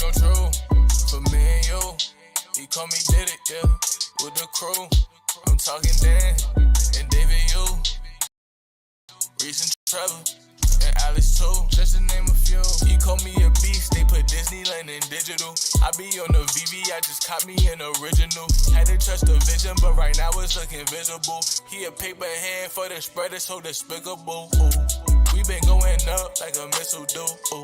come true for me and you. Ecomi did it, yeah, with the crew. I'm talking Dan and David U. Reese and Trevor and Alice too, just to name a few. He called me a beast, they put Disneyland in digital. I be on the VeVe, I just caught me an original. Had to trust the vision, but right now it's looking visible. He a paper hand for the spreader, so despicable. Ooh. We been going up like a missile do. Ooh.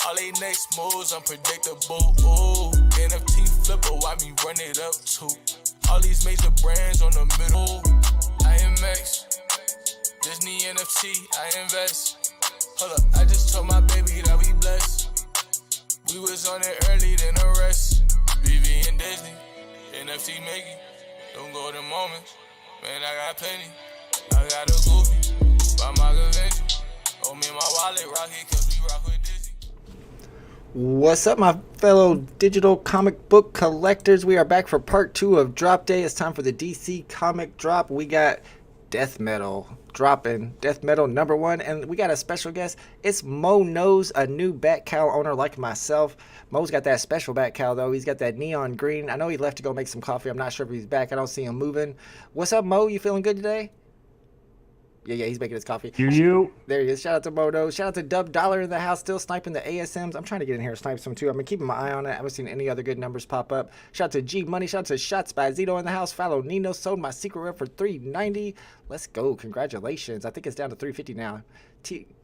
All they next moves unpredictable. Ooh. NFT flipper, why me run it up too? All these major brands on the middle. IMX, Disney NFT, I invest. Hold up, I just told my baby that we blessed. We was on it early than the rest. VeVe and Disney, NFT making. Don't go to moments. Man, I got plenty. I got a goofy by my convention. Oh, me and my wallet rock it cause we rock with Disney. What's up, my fellow digital comic book collectors? We are back for part 2 of Drop Day. It's time for the DC comic drop. We got Death Metal dropping, Death Metal #1, and we got a special guest. It's Mo Knows, a new Bat Cow owner like myself. Mo's got that special Bat Cow though. He's got that neon green. I know he left to go make some coffee. I'm not sure if he's back. I don't see him moving. What's up, Mo? You feeling good today? Yeah, he's making his coffee. You. There he is. Shout out to Modo. Shout out to Dub Dollar in the house, still sniping the ASMs. I'm trying to get in here and snipe some too. I've been keeping my eye on it. I haven't seen any other good numbers pop up. Shout out to G Money. Shout out to Shots by Zito in the house. Follow Nino. Sold my secret rep for $390. Let's go. Congratulations. I think it's down to $350 now.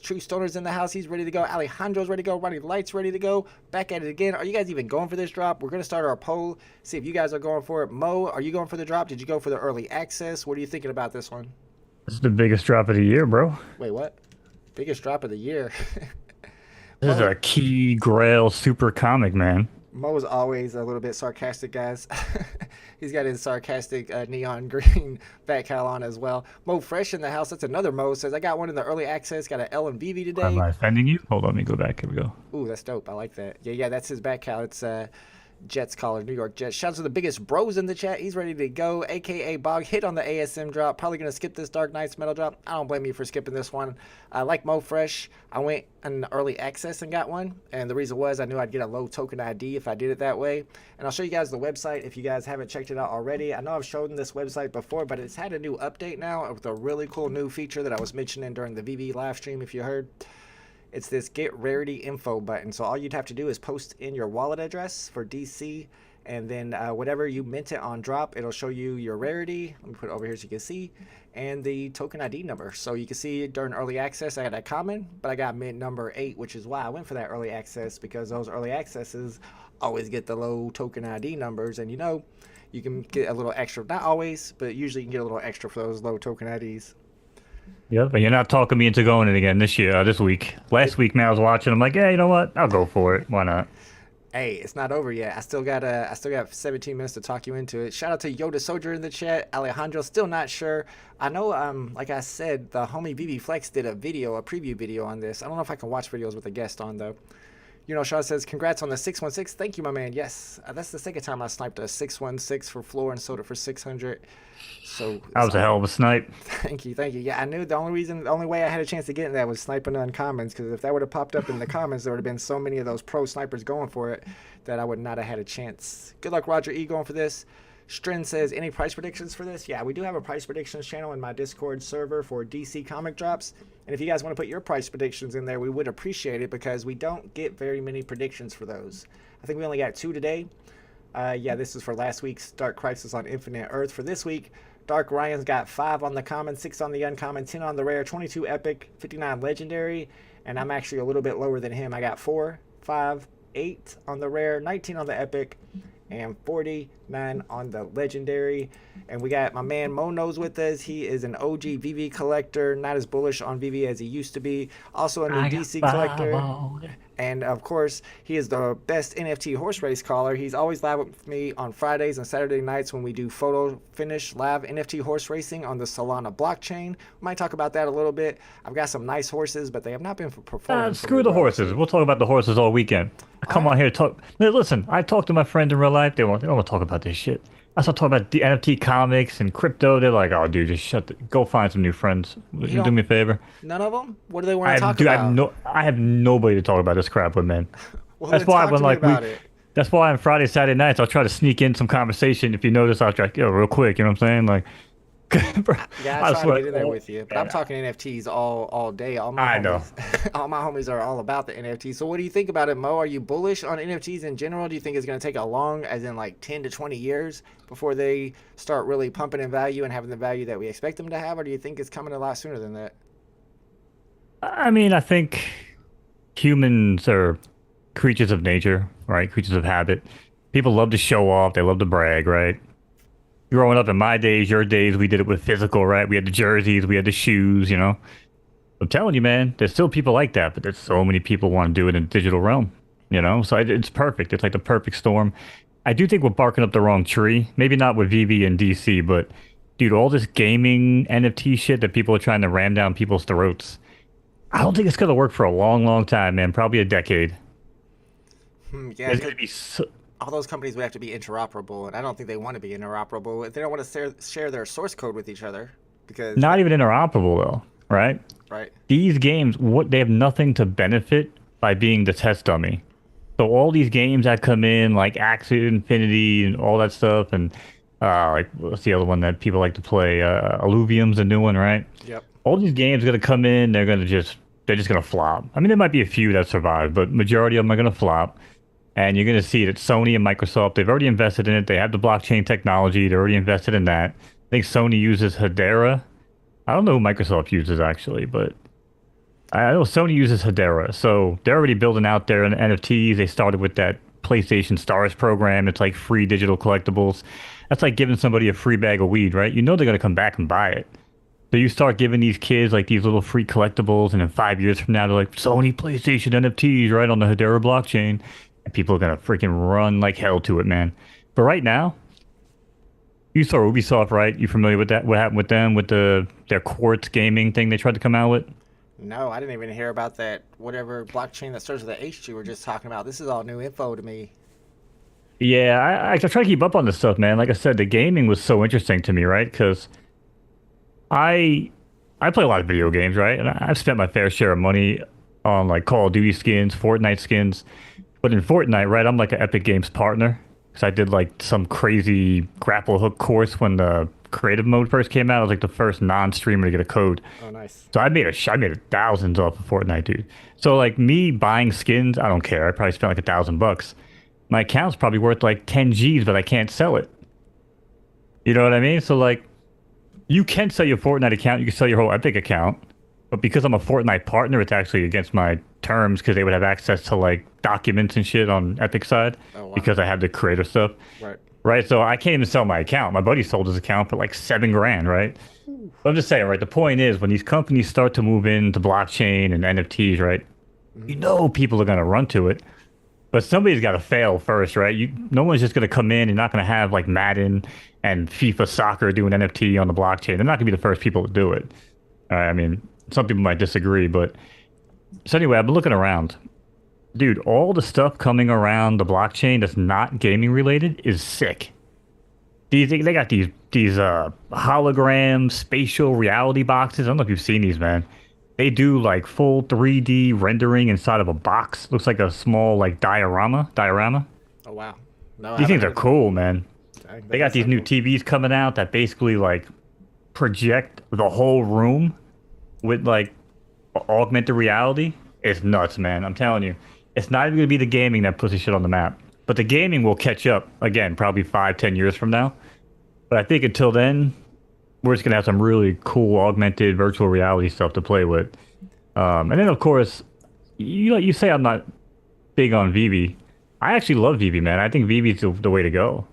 True Stoner's in the house. He's ready to go. Alejandro's ready to go. Ronnie Light's ready to go. Back at it again. Are you guys even going for this drop? We're going to start our poll. See if you guys are going for it. Mo, are you going for the drop? Did you go for the early access? What are you thinking about this one? This is the biggest drop of the year, bro. Wait, what? Biggest drop of the year. This is a key grail super comic, man. Mo is always a little bit sarcastic, guys. He's got his sarcastic neon green Bat Cow on as well. Mo Fresh in the house. That's another Mo. Says, I got one in the early access. Got an L and VeVe today. Am I offending you? Hold on, let me go back. Here we go. Ooh, that's dope. I like that. Yeah, that's his Bat Cow. It's Jets collar, New York Jets. Shouts to the biggest bros in the chat. He's ready to go. AKA Bog hit on the ASM drop. Probably going to skip this Dark Knights metal drop. I don't blame you for skipping this one. Like Mo Fresh, I went in early access and got one. And the reason was I knew I'd get a low token ID if I did it that way. And I'll show you guys the website if you guys haven't checked it out already. I know I've shown this website before, but it's had a new update now with a really cool new feature that I was mentioning during the VeVe live stream if you heard. It's this get rarity info button. So all you'd have to do is post in your wallet address for DC, and then whatever you mint it on drop, it'll show you your rarity. Let me put it over here so you can see, and the token ID number. So you can see during early access I got a common, but I got mint number 8, which is why I went for that early access, because those early accesses always get the low token ID numbers, and you know you can get a little extra, not always, but usually you can get a little extra for those low token IDs. Yeah, but you're not talking me into going it again this week. Last week, man, I was watching. I'm like, yeah, you know what? I'll go for it. Why not? Hey, it's not over yet. I still got 17 minutes to talk you into it. Shout out to Yoda Soldier in the chat. Alejandro, still not sure. I know, like I said, the homie VeVe Flex did a preview video on this. I don't know if I can watch videos with a guest on though. You know, Shaw says, congrats on the 616. Thank you, my man. Yes, that's the second time I sniped a 616 for floor and sold it for 600. So that was a hell of a snipe. Thank you. Yeah, I knew the only way I had a chance to get in that was sniping uncommons, because if that would have popped up in the comments, there would have been so many of those pro snipers going for it that I would not have had a chance. Good luck, Roger E, going for this. Strin says, any price predictions for this? Yeah, we do have a price predictions channel in my Discord server for DC comic drops. And if you guys want to put your price predictions in there, we would appreciate it, because we don't get very many predictions for those. I think we only got 2 today. Yeah, this is for last week's Dark Crisis on Infinite Earth. For this week, Dark Ryan's got 5 on the common, 6 on the uncommon, 10 on the rare, 22 epic, 59 legendary. And I'm actually a little bit lower than him. I got 4, 5, 8 on the rare, 19 on the epic, and 49 on the legendary. And we got my man Mo Knows with us. He is an OG VeVe collector, not as bullish on VeVe as he used to be. Also a new DC collector. And of course, he is the best NFT horse race caller. He's always live with me on Fridays and Saturday nights when we do photo finish live NFT horse racing on the Solana blockchain. We might talk about that a little bit. I've got some nice horses, but they have not been for performance. Screw the horses. We'll talk about the horses all weekend. Come on here to talk. Listen, I talk to my friends in real life. They don't want to talk about this shit. I start talking about the NFT comics and crypto. They're like, oh, dude, just go find some new friends. Would you do me a favor? None of them? What do they want to talk about? I have nobody to talk about this crap with, man. Well, that's why when like That's why on Friday, Saturday nights, I'll try to sneak in some conversation. If you notice, I'll try, real quick. You know what I'm saying? Like, bro, Yeah, I I try to swear. get in there with you, but I'm Man, talking NFTs all day. All my I know. homies, all my homies are all about the NFTs. So what do you think about it, Mo? Are you bullish on NFTs in general? Do you think it's going to take a long, as in like 10 to 20 years before they start really pumping in value and having the value that we expect them to have, or do you think it's coming a lot sooner than that? I mean, I think humans are creatures of nature, right? Creatures of habit. People love to show off. They love to brag, right? Growing up in my days, your days, we did it with physical, right? We had the jerseys, we had the shoes, you know? I'm telling you, man, there's still people like that, but there's so many people want to do it in the digital realm, you know? So it's perfect. It's like the perfect storm. I do think we're barking up the wrong tree. Maybe not with VeVe and DC, but dude, all this gaming NFT shit that people are trying to ram down people's throats. I don't think it's gonna work for a long, long time, man. Probably a decade. Yeah, There's because gonna be so, all those companies would have to be interoperable, and I don't think they want to be interoperable. If they don't want to share their source code with each other, because not that, even interoperable though, right? right? These games, what they have nothing to benefit by being the test dummy. So all these games that come in, like Axie Infinity and all that stuff, and like what's the other one that people like to play? Alluvium's a new one, right? Yep. All these games are gonna come in, they're just gonna flop. I mean, there might be a few that survive, but majority of them are gonna flop. And you're gonna see that Sony and Microsoft, they've already invested in it. They have the blockchain technology. They're already invested in that. I think Sony uses Hedera. I don't know who Microsoft uses actually, but I know Sony uses Hedera. So they're already building out their NFTs. They started with that PlayStation Stars program. It's like free digital collectibles. That's like giving somebody a free bag of weed, right? You know they're gonna come back and buy it. So you start giving these kids like these little free collectibles, and then 5 years from now, they're like Sony PlayStation NFTs right on the Hedera blockchain, and people are gonna freaking run like hell to it, man. But right now, you saw Ubisoft, right? You familiar with that? What happened with them with their Quartz gaming thing they tried to come out with? No, I didn't even hear about that. Whatever blockchain that starts with the H you were just talking about. This is all new info to me. Yeah, I try to keep up on this stuff, man. Like I said, the gaming was so interesting to me, right? Because I I play a lot of video games, right? And I've spent my fair share of money on like Call of Duty skins, Fortnite skins. But in Fortnite, right, I'm like an Epic Games partner because I did like some crazy grapple hook course when the creative mode first came out. I was like the first non-streamer to get a code. Oh, nice. So I made a thousands off of Fortnite, dude. So like me buying skins, I don't care. I probably spent like $1,000. My account's probably worth like 10 G's, but I can't sell it. You know what I mean? So like, you can sell your Fortnite account, you can sell your whole Epic account, but because I'm a Fortnite partner, it's actually against my terms because they would have access to like documents and shit on Epic side Oh, wow. because I have the creator stuff. Right. Right, so I can't even sell my account. My buddy sold his account for like $7,000, right? But I'm just saying, right? The point is, when these companies start to move into blockchain and NFTs, right? You know, people are gonna run to it, but somebody's got to fail first, right? No one's just gonna come in and not gonna have like Madden and FIFA Soccer doing NFT on the blockchain. They're not gonna be the first people to do it. I mean, some people might disagree, but so anyway, I've been looking around. Dude, all the stuff coming around the blockchain that's not gaming related is sick. They got these hologram spatial reality boxes. I don't know if you've seen these, man. They do like full 3D rendering inside of a box. Looks like a small like diorama. Oh, wow. No, I These haven't things are heard of cool, man. that. They got That's so these new cool. TVs coming out that basically like project the whole room with like augmented reality. It's nuts, man. I'm telling you. It's not even going to be the gaming that puts this shit on the map. But the gaming will catch up, again, probably 5, 10 years from now. But I think until then, we're just going to have some really cool augmented virtual reality stuff to play with. And then, of course, you say I'm not big on VeVe. I actually love VeVe, man. I think VeVe's the way to go.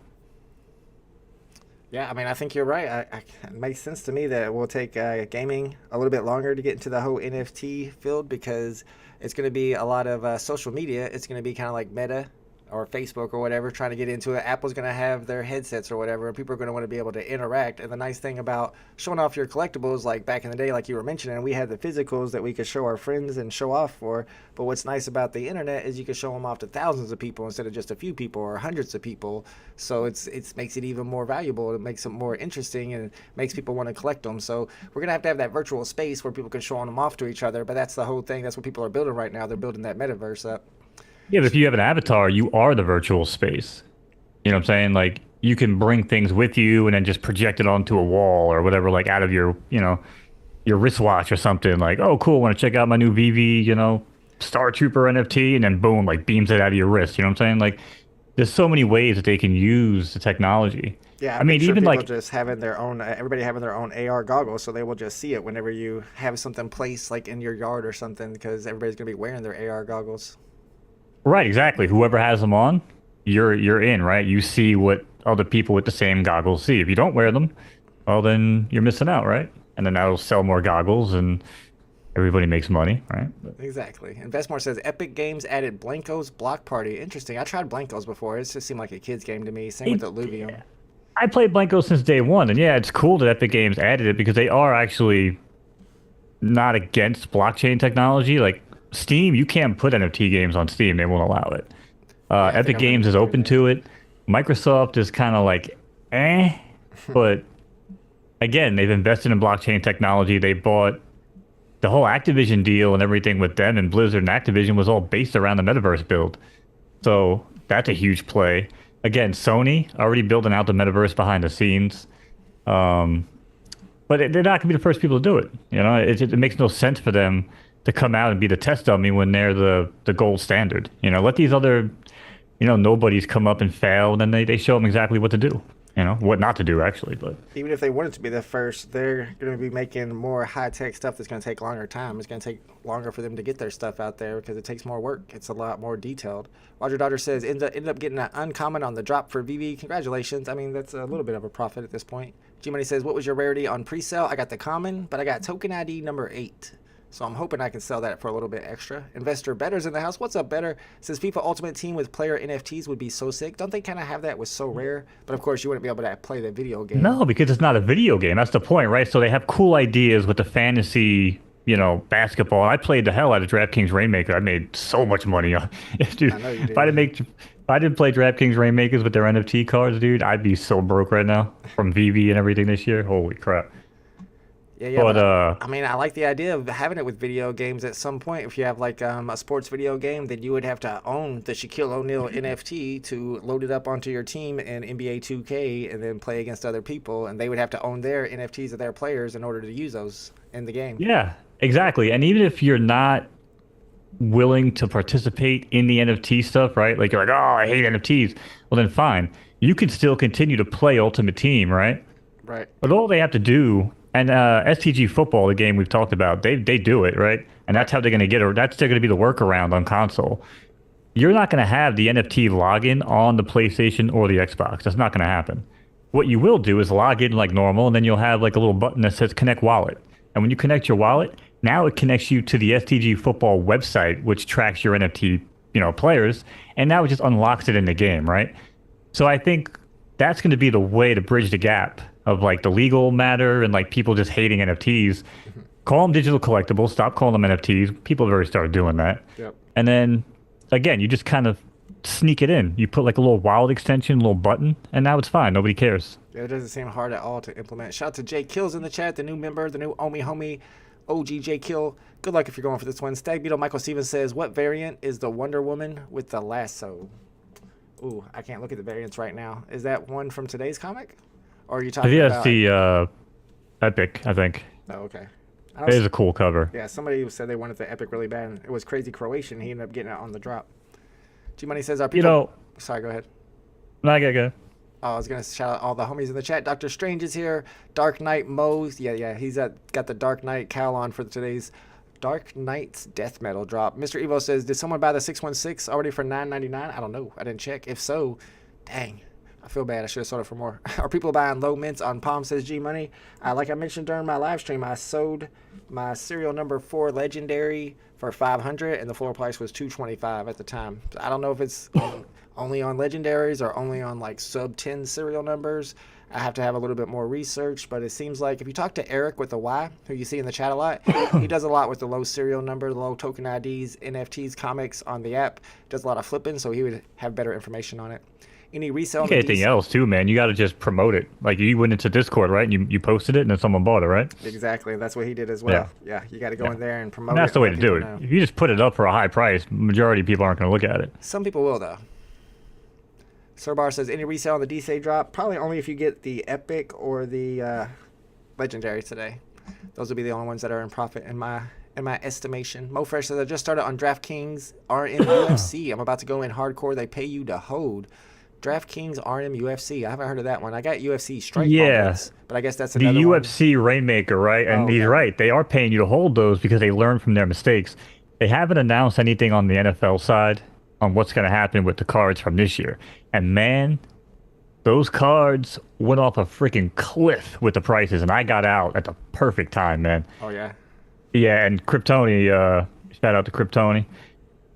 Yeah, I mean, I think you're right. It makes sense to me that it will take gaming a little bit longer to get into the whole NFT field because it's going to be a lot of social media. It's going to be kind of like Meta or Facebook or whatever trying to get into it. Apple's going to have their headsets or whatever, and people are going to want to be able to interact. And the nice thing about showing off your collectibles, like back in the day, like you were mentioning, we had the physicals that we could show our friends and show off for. But what's nice about the internet is you can show them off to thousands of people instead of just a few people or hundreds of people. So it makes it even more valuable. It makes it more interesting and makes people want to collect them. So we're going to have that virtual space where people can show them off to each other. But that's the whole thing. That's what people are building right now. They're building that metaverse up. Yeah, but if you have an avatar, you are the virtual space. You know what I'm saying? Like you can bring things with you and then just project it onto a wall or whatever, like out of your, your wristwatch or something. Like, oh, cool, want to check out my new VeVe, Star Trooper NFT, and then boom, like beams it out of your wrist. You know what I'm saying? Like, there's so many ways that they can use the technology. Yeah, I I'm mean, sure even people like, just having their own, everybody having their own AR goggles, so they will just see it whenever you have something placed like in your yard or something, because everybody's gonna be wearing their AR goggles. right, exactly. Whoever has them on, you're in, right? You see what other people with the same goggles see. If you don't wear them, well, then you're missing out, right? And then that'll sell more goggles, and everybody makes money, right? Exactly. Investmore says Epic Games added Blanco's Block Party. Interesting. I tried Blanco's before. It just seemed like a kid's game to me. Same with Illuvium. I played Blanco since day one, and yeah, it's cool that Epic Games added it because they are actually not against blockchain technology. Like Steam, you can't put NFT games on Steam; they won't allow it. I think Epic I'm Games gonna is do open that. to it. Microsoft is kind of like, but again, they've invested in blockchain technology. They bought the whole Activision deal and everything with them, and Blizzard and Activision was all based around the Metaverse build. So that's a huge play. Again, Sony already building out the Metaverse behind the scenes. Um, but they're not going to be the first people to do it. It makes no sense for them to come out and be the test dummy when they're the gold standard. Let these other, nobodies come up and fail, and then they show them exactly what to do. What not to do, actually. But Even if they wanted to be the first, they're going to be making more high-tech stuff that's going to take longer time. It's going to take longer for them to get their stuff out there because it takes more work. It's a lot more detailed. Roger Dodger says, ended up getting an uncommon on the drop for VeVe. Congratulations. I mean, that's a little bit of a profit at this point. G-Money says, what was your rarity on pre-sale? I got the common, but I got token ID number 8. So I'm hoping I can sell that for a little bit extra. Investor Better's in the house. What's up, Better? Says FIFA Ultimate Team with player NFTs would be so sick. Don't they kind of have that with So Rare? But of course, you wouldn't be able to play the video game. no, because it's not a video game. That's the point, right? So they have cool ideas with the fantasy, basketball. I played the hell out of DraftKings Rainmaker. I made so much money on. Dude, I know you did. If I didn't play DraftKings Rainmakers with their NFT cards, dude, I'd be so broke right now from VeVe and everything this year. Holy crap! Yeah, But I mean, I like the idea of having it with video games at some point. If you have like a sports video game, then you would have to own the Shaquille O'Neal NFT to load it up onto your team in NBA 2K and then play against other people, and they would have to own their NFTs of their players in order to use those in the game. yeah, exactly. And even if you're not willing to participate in the NFT stuff, right? Like you're like, oh, I hate NFTs. Well, then fine. You can still continue to play Ultimate Team, right? Right. But all they have to do, and STG Football, the game we've talked about, they do it, right? And that's how they're going to get it. That's still going to be the workaround on console. You're not going to have the NFT login on the PlayStation or the Xbox. That's not going to happen. What you will do is log in like normal, and then you'll have like a little button that says Connect Wallet. And when you connect your wallet, now it connects you to the STG Football website, which tracks your NFT, players, and now it just unlocks it in the game, right? So I think that's going to be the way to bridge the gap of like the legal matter and like people just hating NFTs. Call them digital collectibles. Stop calling them NFTs. People have already started doing that. Yep. And then again, you just kind of sneak it in. You put like a little wallet extension, a little button, and now it's fine. Nobody cares. Yeah, it doesn't seem hard at all to implement. Shout out to Jay Kills in the chat, the new member, the new Omi homie, OG J Kill. Good luck if you're going for this one. Stag Beetle Michael Stevens says, what variant is the Wonder Woman with the lasso? Ooh, I can't look at the variants right now. Is that one from today's comic? Or are you talking Yeah, about... it's the Epic, I think. Oh, okay. It is a cool cover. Yeah, somebody said they wanted the Epic really bad. And it was Crazy Croatian. He ended up getting it on the drop. G-Money says, our people... Sorry, go ahead. No, I get. Oh, I was going to shout out all the homies in the chat. Dr. Strange is here. Dark Knight Mo's. Yeah. He's got the Dark Knight cowl on for today's Dark Knight's Death Metal drop. Mr. Evo says, did someone buy the 616 already for $9.99? I don't know. I didn't check. If so, dang. I feel bad. I should have sold it for more. Are people buying low mints on Palm, says G-Money? Like I mentioned during my live stream, I sold my serial number 4 legendary for $500, and the floor price was $225 at the time. So I don't know if it's only on legendaries or only on like sub 10 serial numbers. I have to have a little bit more research, but it seems like if you talk to Eric with the Y, who you see in the chat a lot, he does a lot with the low serial number, the low token IDs, NFTs, comics on the app. Does a lot of flipping, so he would have better information on it. Any resale? On Like anything else too, man. You got to just promote it. Like you went into Discord, right? And you posted it, and then someone bought it, right? Exactly. That's what he did as well. Yeah. You got to go in there and promote And that's it. the way to do it. If you just put it up for a high price, majority of people aren't going to look at it. Some people will though. Sirbar says any resale on the DC drop? Probably only if you get the epic or the legendary today. Those will be the only ones that are in profit in my estimation. Mo Fresh says I just started on DraftKings RM UFC. I'm about to go in hardcore. They pay you to hold. DraftKings RM UFC. I haven't heard of that one. I got UFC strike moments, but I guess that's another the one. UFC Rainmaker, right? And he's right. They are paying you to hold those because they learn from their mistakes. They haven't announced anything on the NFL side on what's going to happen with the cards from this year. And man, those cards went off a freaking cliff with the prices, and I got out at the perfect time, man. Oh, yeah? Yeah, and Kryptoni, shout out to Kryptoni,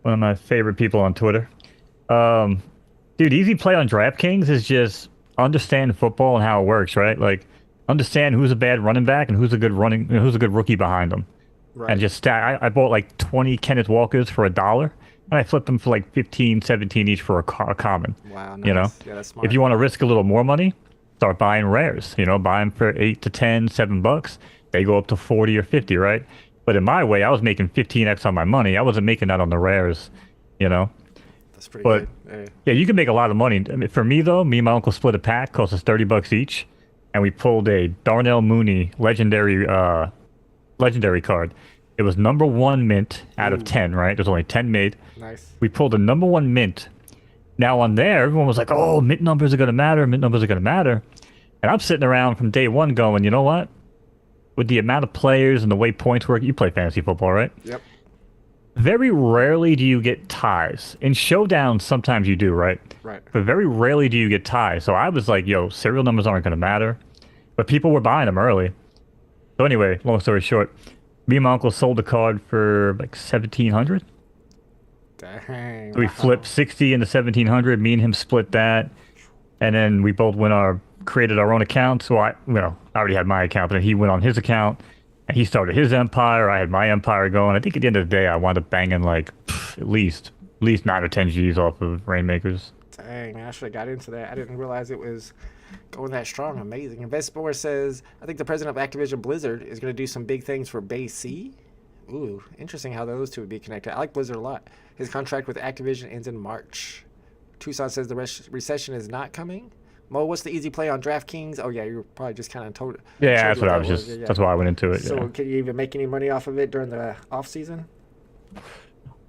one of my favorite people on Twitter. Dude, easy play on DraftKings is just understand football and how it works, right? Like, understand who's a bad running back and who's a good rookie behind them. Right. And just stack. I bought like 20 Kenneth Walkers for $1. And I flipped them for like 15, 17 each for a common. Wow, nice. You know? Yeah, that's smart. If you want to risk a little more money, start buying rares. You know, buy them for 8 to 10, $7. They go up to 40 or 50, right? But in my way, I was making 15x on my money. I wasn't making that on the rares, you know? That's pretty good. Yeah, you can make a lot of money. I mean, for me, though, me and my uncle split a pack, cost us $30 each. And we pulled a Darnell Mooney legendary card. It was number 1 mint out of 10, right? There's only 10 made. Nice. We pulled the number 1 mint. Now on there, everyone was like, oh, mint numbers are going to matter. Mint numbers are going to matter. And I'm sitting around from day one going, you know what? With the amount of players and the way points work, you play fantasy football, right? Yep. Very rarely do you get ties. In showdowns, sometimes you do, right? Right. But very rarely do you get ties. So I was like, yo, serial numbers aren't going to matter. But people were buying them early. So anyway, long story short, me and my uncle sold the card for like 1,700. Dang. So we flipped 60 into 1,700. Me and him split that, and then we both created our own account. So I already had my account, but then he went on his account, and he started his empire. I had my empire going. I think at the end of the day, I wound up banging like at least 9 or 10 G's off of Rainmakers. Dang, man, I should have got into that. I didn't realize it was going that strong. Amazing. Investboard says, I think the president of Activision Blizzard is going to do some big things for Bay C. Ooh, interesting how those two would be connected. I like Blizzard a lot. His contract with Activision ends in March. Tucson says the recession is not coming. Mo, what's the easy play on DraftKings? Oh, yeah, you're probably just kind of told. Yeah, that's what I was just. Yeah. That's why I went into it. So, yeah. Can you even make any money off of it during the off season?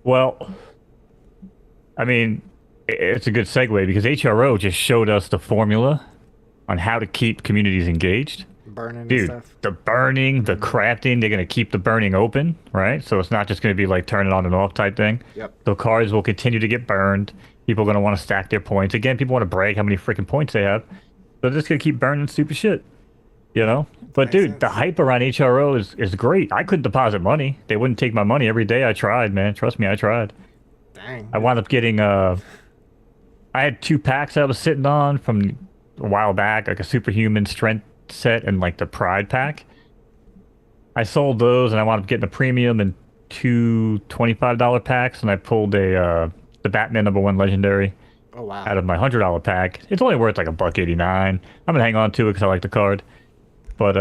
Well, I mean, it's a good segue because HRO just showed us the formula on how to keep communities engaged. Burning Dude, and stuff. the burning, the crafting, they're going to keep the burning open, right? So it's not just going to be like turn it on and off type thing. Yep. The cards will continue to get burned. People are going to want to stack their points. Again, people want to brag how many freaking points they have. So they're just going to keep burning stupid shit, you know? But Makes dude, sense. the hype around HRO is great. I couldn't deposit money. They wouldn't take my money every day. I tried, man. Trust me, I tried. Dang. I wound up getting, I had 2 packs I was sitting on from a while back, like a superhuman strength set and like the pride pack. I sold those and I wound up getting a premium and 2 $25 packs, and I pulled the Batman #1 legendary out of my $100 pack. It's only worth like $1.89. I'm gonna hang on to it because I like the card. But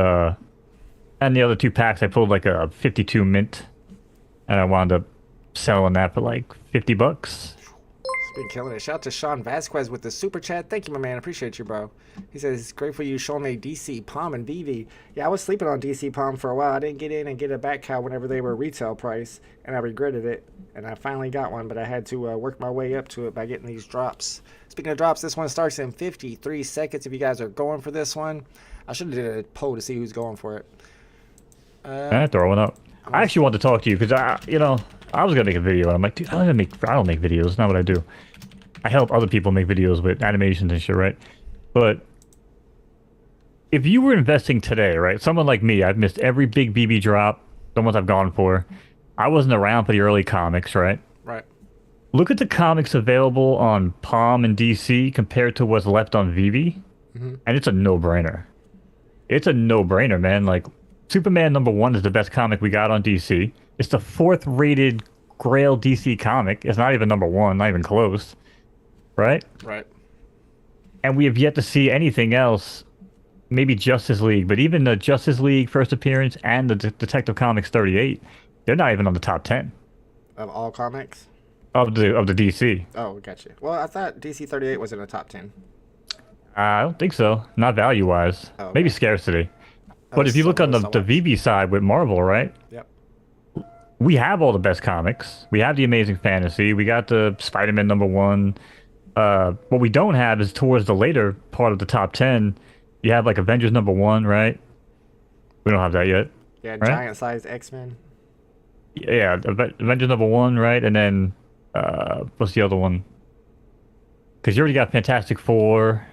and the other 2 packs I pulled like a 52 mint, and I wound up selling that for like $50. Been killing it. Shout out to Sean Vasquez with the super chat. Thank you, my man. Appreciate you, bro. He says, grateful you showing me DC Palm and VeVe. Yeah, I was sleeping on DC Palm for a while. I didn't get in and get a back cow whenever they were retail price, and I regretted it. And I finally got one, but I had to work my way up to it by getting these drops. Speaking of drops, this one starts in 53 seconds. If you guys are going for this one, I should have did a poll to see who's going for it. Throw one up. I actually want to talk to you because I was gonna make a video, and I'm like, dude, I don't make videos. It's not what I do. I help other people make videos with animations and shit, right? But if you were investing today, right? Someone like me, I've missed every big BB drop, the ones I've gone for. I wasn't around for the early comics, right? Right. Look at the comics available on Palm and DC compared to what's left on VeVe, and it's a no-brainer. It's a no-brainer, man. Like, Superman #1 is the best comic we got on DC. It's the 4th rated Grail DC comic. It's not even #1, not even close. Right? Right. and we have yet to see anything else. Maybe Justice League, but even the Justice League first appearance and the Detective Comics 38, they're not even on the top 10 Of all comics? of the DC. Oh, gotcha. Well, I thought DC 38 was in the top 10. I don't think so. Not value wise. Oh, okay. Maybe scarcity. But if you look on the VeVe side with Marvel, right? Yep. We have all the best comics. We have the Amazing Fantasy. We got the Spider-Man #1. What we don't have is towards the later part of the top 10. You have like Avengers #1, right? We don't have that yet. Yeah, right? giant-sized X-Men. Yeah, Avengers #1, right? And then what's the other one? Because you already got Fantastic Four.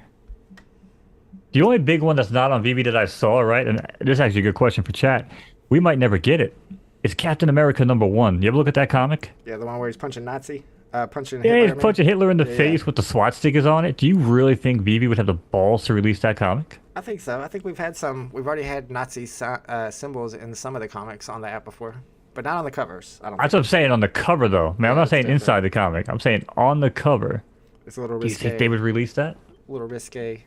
The only big one that's not on VeVe that I saw, right? And this is actually a good question for chat. We might never get it. It's Captain America #1. You ever look at that comic? Yeah, the one where he's punching Nazi. Punching Yeah, Hitler. he's punching Hitler in the face with the SWAT stickers on it. Do you really think VeVe would have the balls to release that comic? I think so. I think we've already had Nazi symbols in some of the comics on the app before, but not on the covers. I don't. That's what I'm saying on the cover, though. Man, I'm not saying inside the comic. I'm saying on the cover. It's a little risque. Do you risque. think they would release that? A little risque.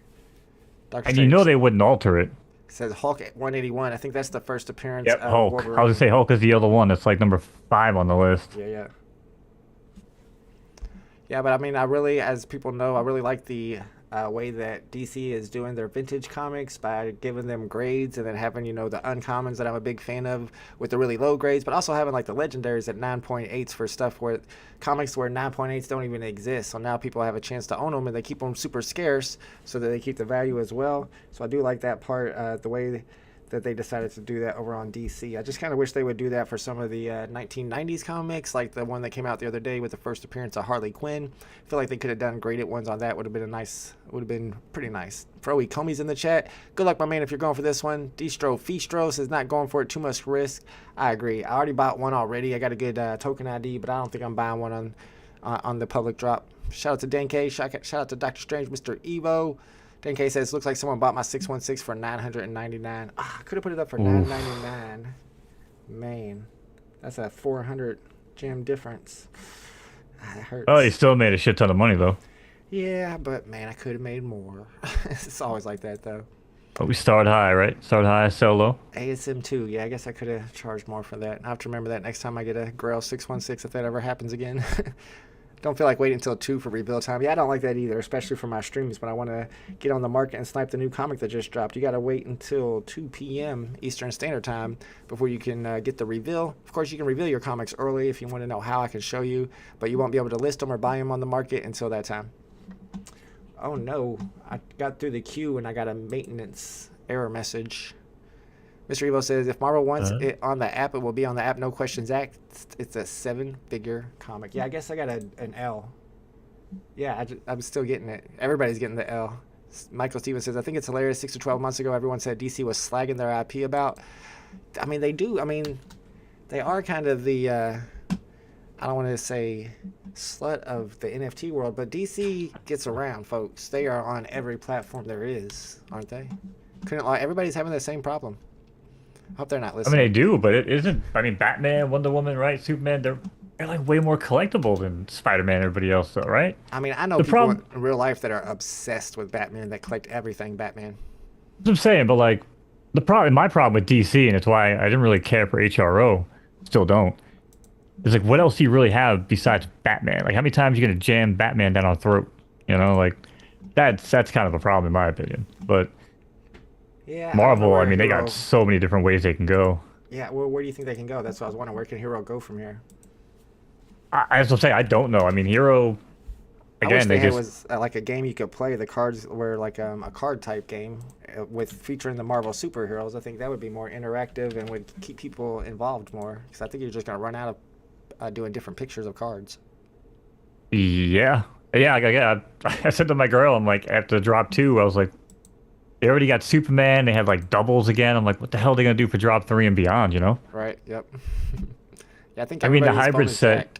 And you know they wouldn't alter it. It says Hulk at 181. I think that's the first appearance Yep, of Hulk. Wolverine. I was gonna say Hulk is the other one. That's like number 5 on the list. Yeah. Yeah, but I mean, as people know, I really like the way that DC is doing their vintage comics by giving them grades and then having, the uncommons that I'm a big fan of with the really low grades, but also having like the legendaries at 9.8s for stuff where comics where 9.8s don't even exist. So now people have a chance to own them and they keep them super scarce so that they keep the value as well. So I do like that part, the way that they decided to do that over on DC. I just kind of wish they would do that for some of the 1990s comics, like the one that came out the other day with the first appearance of Harley Quinn. I feel like they could have done graded ones on that. Would have been pretty nice. Pro Ecomi's in the chat. Good luck, my man, if you're going for this one. Distro Fistros is not going for it. Too much risk. I agree. I already bought one already. I got a good token ID, but I don't think I'm buying one on the public drop. Shout out to Dan K. Shout out to Dr. Strange, Mr. Evo. Dan K says, looks like someone bought my 616 for $999. I could have put it up for $999. Man, that's a 400 gem difference. It hurts. Oh, you still made a shit ton of money, though. Yeah, but man, I could have made more. It's always like that, though. But we start high, right? Start high, sell low. ASM 2. Yeah, I guess I could have charged more for that. I have to remember that next time I get a Grail 616 if that ever happens again. Don't feel like waiting until 2 for rebuild time. Yeah, I don't like that either, especially for my streams when I want to get on the market and snipe the new comic that just dropped. You got to wait until 2 p.m. Eastern Standard Time before you can get the reveal. Of course, you can reveal your comics early if you want to know how. I can show you, but you won't be able to list them or buy them on the market until that time. Oh no, I got through the queue and I got a maintenance error message. Mr. Evo says, if Marvel wants it on the app, it will be on the app. No questions asked. It's a 7-figure comic. Yeah, I guess I got an L. Yeah, I'm still getting it. Everybody's getting the L. Michael Stevens says, I think it's hilarious. 6 to 12 months ago, everyone said DC was slagging their IP about. I mean, they do. I mean, they are kind of the, I don't want to say slut of the NFT world, but DC gets around, folks. They are on every platform there is, aren't they? Couldn't lie. Everybody's having the same problem. Hope they're not listening. I mean, they do, but it isn't. I mean, Batman, Wonder Woman, right? Superman, they're like way more collectible than Spider-Man and everybody else, though, right? I mean, I know people in real life that are obsessed with Batman, that collect everything Batman. That's what I'm saying, but like, my problem with DC, and it's why I didn't really care for HRO, still don't, is like, what else do you really have besides Batman? Like, how many times are you going to jam Batman down our throat? You know, like, that's kind of a problem in my opinion. But yeah, Marvel, I mean, they got so many different ways they can go. Yeah, well, where do you think they can go? That's what I was wondering. Where can Hero go from here? As I say, I don't know. I mean, Hero, again, it was like a game you could play. The cards were like a card type game with featuring the Marvel superheroes. I think that would be more interactive and would keep people involved more. Because I think you're just going to run out of doing different pictures of cards. Yeah. I said to my girl, I'm like, after drop 2, I was like, they already got Superman. They have like doubles again. I'm like, what the hell are they gonna do for drop 3 and beyond? You know? Right. Yep. Yeah, I think. I mean, the hybrid set,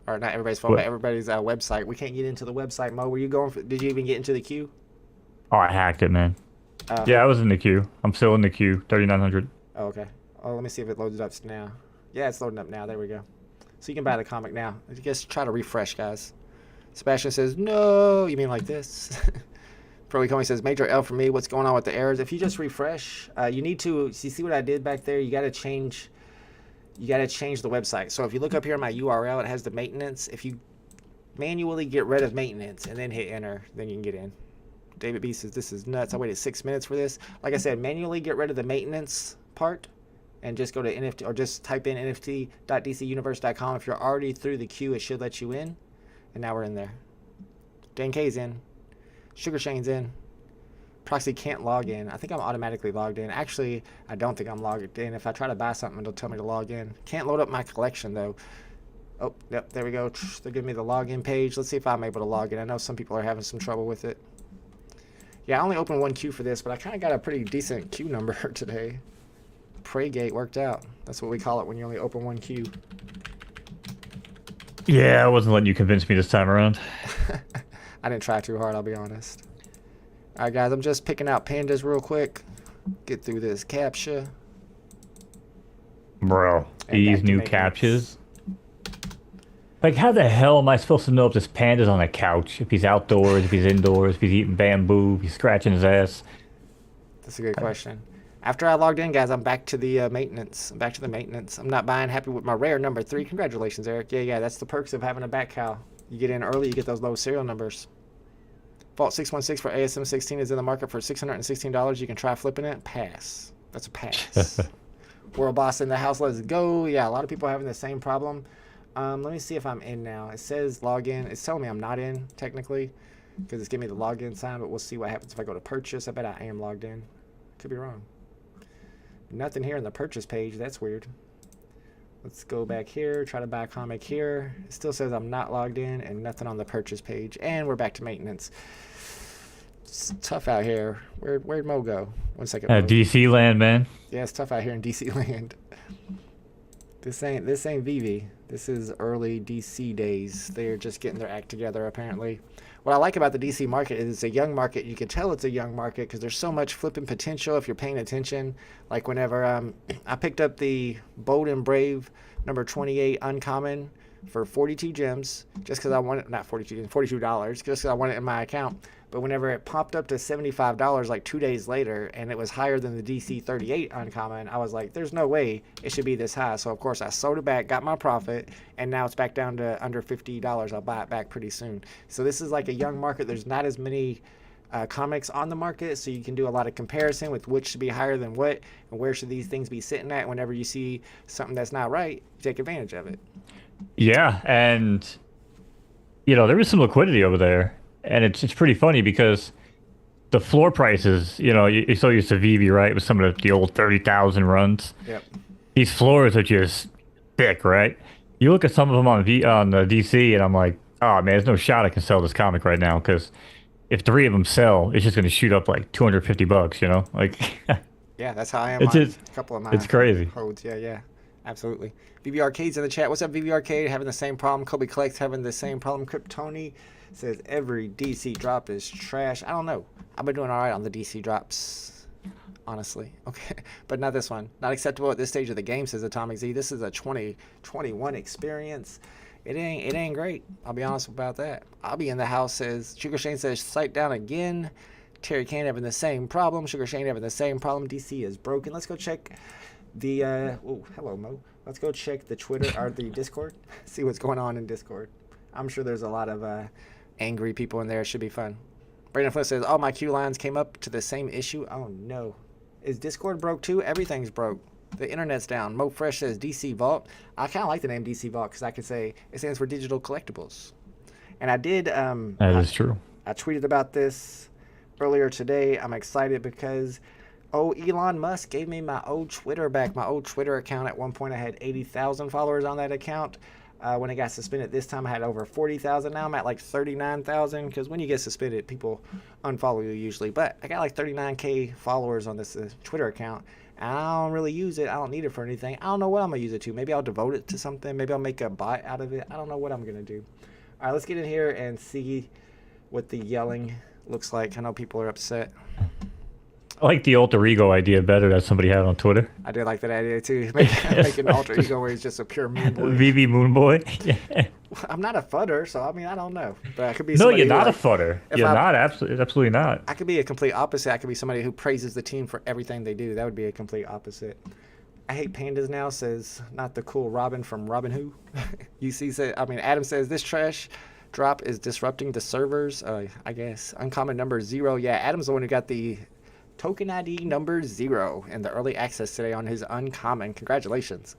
or not everybody's phone, but everybody's website. We can't get into the website. Mo, were you going? Did you even get into the queue? Oh, I hacked it, man. Yeah, I was in the queue. I'm still in the queue. 3,900. Oh, okay. Oh, let me see if it loads up now. Yeah, it's loading up now. There we go. So you can buy the comic now. I guess try to refresh, guys. Sebastian says, no. You mean like this? Pro Ecomi says, major L for me. What's going on with the errors? If you just refresh, you need to, you see what I did back there? You got to change the website. So if you look up here in my URL, it has the maintenance. If you manually get rid of maintenance and then hit enter, then you can get in. David B says, this is nuts. I waited 6 minutes for this. Like I said, manually get rid of the maintenance part and just go to NFT, or just type in nft.dcuniverse.com. If you're already through the queue, it should let you in. And now we're in there. Dan K's in. Sugar Shane's in. Proxy can't log in. I think I'm automatically logged in. Actually, I don't think I'm logged in. If I try to buy something, it'll tell me to log in. Can't load up my collection, though. Oh, yep, there we go. They're giving me the login page. Let's see if I'm able to log in. I know some people are having some trouble with it. Yeah, I only opened one queue for this, but I kind of got a pretty decent queue number today. Praygate worked out. That's what we call it when you only open one queue. Yeah, I wasn't letting you convince me this time around. I didn't try too hard, I'll be honest. All right, guys, I'm just picking out pandas real quick. Get through this captcha. Bro, these new captchas. Like, how the hell am I supposed to know if this panda's on a couch? If he's outdoors, if he's indoors, if he's eating bamboo, if he's scratching his ass? That's a good question. After I logged in, guys, I'm back to the maintenance. I'm back to the maintenance. I'm not buying. Happy with my rare number 3. Congratulations, Eric. Yeah, that's the perks of having a back cow. You get in early, you get those low serial numbers. Vault 616 for ASM 16 is in the market for $616. You can try flipping it. Pass. That's a pass. World Boss in the house. Let's go. Yeah, a lot of people are having the same problem. Let me see if I'm in now. It says login. It's telling me I'm not in, technically, because it's giving me the login sign, but we'll see what happens if I go to purchase. I bet I am logged in. Could be wrong. Nothing here in the purchase page. That's weird. Let's go back here, try to buy a comic here. It still says I'm not logged in and nothing on the purchase page. And we're back to maintenance. It's tough out here. Where'd Mo go? 1 second. DC land, man. Yeah, it's tough out here in DC land. This ain't VeVe. This is early DC days. They're just getting their act together, apparently. What I like about the DC market is it's a young market. You can tell it's a young market because there's so much flipping potential if you're paying attention. Like whenever I picked up the Bold and Brave number 28 uncommon for 42 gems, just because I wanted, not 42 gems, $42, just because I wanted it in my account. But whenever it popped up to $75 like 2 days later, and it was higher than the DC 38 uncommon, I was like, there's no way it should be this high. So of course I sold it back, got my profit, and now it's back down to under $50. I'll buy it back pretty soon. So this is like a young market. There's not as many comics on the market, so you can do a lot of comparison with which should be higher than what, and where should these things be sitting at. Whenever you see something that's not right, take advantage of it. Yeah, and you know, there is some liquidity over there. And it's pretty funny because the floor prices, you know, you're so used to VeVe, right? With some of the old 30,000 runs. Yep. These floors are just thick, right? You look at some of them on the DC, and I'm like, oh man, there's no shot I can sell this comic right now, because if 3 of them sell, it's just going to shoot up like $250, you know? Like, yeah, that's how I am on a couple of my it's crazy. codes. Yeah, absolutely. VeVe Arcade's in the chat. What's up, VeVe Arcade? Having the same problem. Kobe Collects having the same problem. Kryptoni says every DC drop is trash. I don't know. I've been doing all right on the DC drops, honestly. Okay, but not this one. Not acceptable at this stage of the game, says Atomic Z. This is a 2021 experience. It ain't great. I'll be honest about that. I'll be in the house, says Sugar Shane, says site down again. Terry Kane having the same problem. Sugar Shane having the same problem. DC is broken. Let's go check the oh, hello Mo. Let's go check the Twitter or the Discord. See what's going on in Discord. I'm sure there's a lot of angry people in there. It should be fun. Brandon Flint says, oh, my queue lines came up to the same issue. Oh no. Is Discord broke too? Everything's broke. The internet's down. Mo Fresh says DC Vault. I kind of like the name DC Vault because I could say it stands for digital collectibles. And I did that is true. I tweeted about this earlier today. I'm excited because Elon Musk gave me my old Twitter back. My old Twitter account. At one point I had 80,000 followers on that account. When it got suspended this time, I had over 40,000. Now I'm at like 39,000 because when you get suspended, people unfollow you usually. But I got like 39K followers on this Twitter account. And I don't really use it. I don't need it for anything. I don't know what I'm going to use it to. Maybe I'll devote it to something. Maybe I'll make a bot out of it. I don't know what I'm going to do. All right, let's get in here and see what the yelling looks like. I know people are upset. I like the alter ego idea better that somebody had on Twitter. I did like that idea too. Make an alter ego where he's just a pure moon boy. VeVe Moon Boy. Yeah. I'm not a fudder, so I mean, I don't know. But I could be No, somebody you're who, not a like, fudder. if You're I, not absolutely not. I could be a complete opposite. I could be somebody who praises the team for everything they do. That would be a complete opposite. I hate pandas now, says not the cool Robin from Robin Who. UC said, I mean, Adam says this trash drop is disrupting the servers. I guess. Uncommon number 0. Yeah, Adam's the one who got the token ID number 0 in the early access today on his uncommon. Congratulations.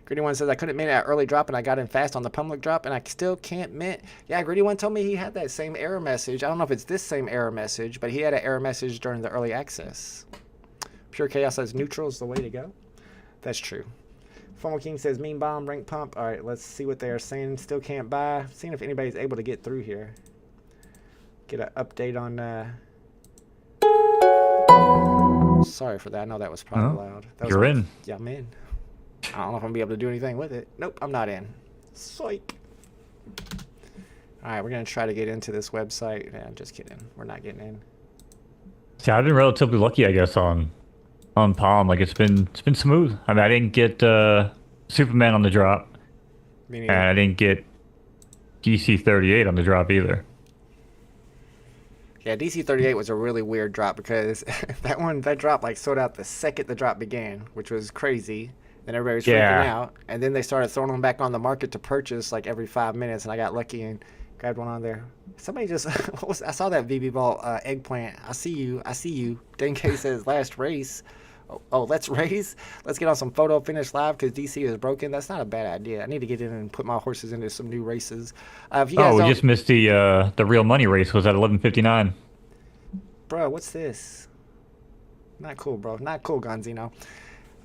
Gritty One says, I couldn't mint at early drop and I got in fast on the public drop and I still can't mint. Yeah, Gritty One told me he had that same error message. I don't know if it's this same error message, but he had an error message during the early access. Pure Chaos says neutral is the way to go. That's true. Funnel King says mean bomb, rank pump. All right, let's see what they are saying. Still can't buy. Seeing if anybody's able to get through here. Get an update on... Sorry for that. I know that was probably loud. That was You're in. Yeah, I'm in. I don't know if I'm going to be able to do anything with it. Nope, I'm not in. Psych. All right, we're going to try to get into this website. Yeah, I'm just kidding. We're not getting in. See, I've been relatively lucky, I guess, on Palm. Like it's been smooth. I mean, I didn't get Superman on the drop, and I didn't get DC-38 on the drop either. Yeah, DC-38 was a really weird drop because that drop like sold out the second the drop began, which was crazy. Then everybody was freaking out, and then they started throwing them back on the market to purchase like every 5 minutes, and I got lucky and grabbed one on there. Somebody just I saw that VeVe ball eggplant. I see you. Denke says last race. Oh, let's race. Let's get on some photo finish live because DC is broken. That's not a bad idea. I need to get in and put my horses into some new races. If you guys we just missed the real money race. Was at 11:59. Bro, what's this? Not cool, bro. Not cool, Gonzino.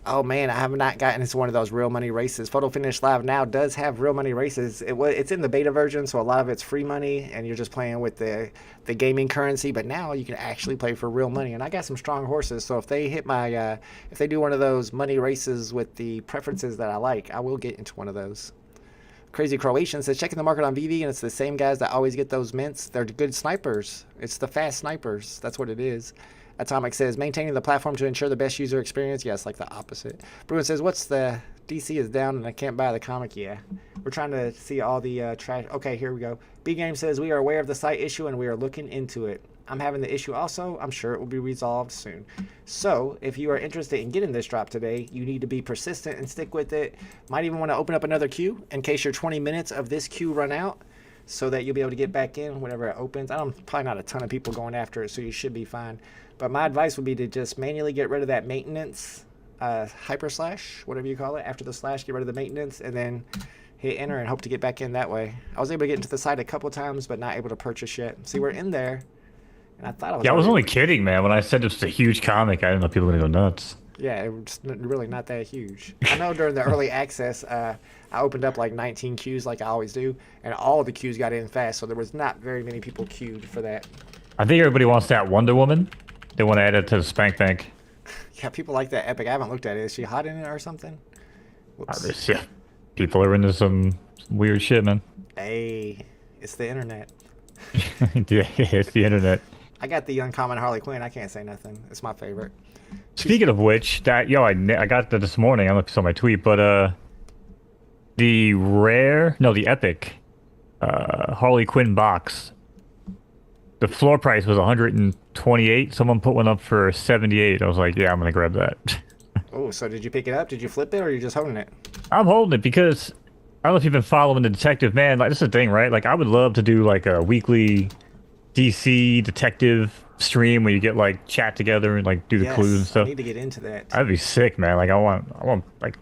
Oh man, I have not gotten into one of those real money races. Photo Finish Live now does have real money races. It's in the beta version, so a lot of it's free money, and you're just playing with the gaming currency. But now you can actually play for real money, and I got some strong horses. So if they hit my, if they do one of those money races with the preferences that I like, I will get into one of those. Crazy Croatian says checking the market on VeVe, and it's the same guys that always get those mints. They're good snipers. It's the fast snipers. That's what it is. Atomic says, maintaining the platform to ensure the best user experience. Yes, like the opposite. Bruin says, what's the... DC is down and I can't buy the comic. Yeah. We're trying to see all the trash. Okay, here we go. B-Game says, we are aware of the site issue and we are looking into it. I'm having the issue also. I'm sure it will be resolved soon. So, if you are interested in getting this drop today, you need to be persistent and stick with it. Might even want to open up another queue in case your 20 minutes of this queue run out so that you'll be able to get back in whenever it opens. Probably not a ton of people going after it, so you should be fine. But my advice would be to just manually get rid of that maintenance hyper slash, whatever you call it. After the slash, get rid of the maintenance and then hit enter and hope to get back in that way. I was able to get into the site a couple times, but not able to purchase yet. See, we're in there. And I thought I was... Yeah, I was only kidding, man. When I said it's a huge comic, I didn't know people were going to go nuts. Yeah, it was really not that huge. I know during the early access, I opened up like 19 queues like I always do, and all of the queues got in fast, so there was not very many people queued for that. I think everybody wants that Wonder Woman. They want to add it to the Spank Bank. Yeah, people like that Epic. I haven't looked at it. Is she hot in it or something? Whoops. Yeah, people are into some weird shit, man. Hey, it's the internet. Yeah, it's the internet. I got the uncommon Harley Quinn. I can't say nothing. It's my favorite. Speaking of which, I got that this morning. I don't know if you saw my tweet, but the epic Harley Quinn box. The floor price was 128. Someone put one up for 78. I was like, yeah, I'm gonna grab that. Oh, so did you pick it up? Did you flip it, or are you just holding it? I'm holding it because I don't know if you've been following the detective, man. Like, this is the thing, right? Like, I would love to do like a weekly DC detective stream where you get like chat together and like do the clues and stuff. I need to get into that. That'd be sick, man. Like, I want like,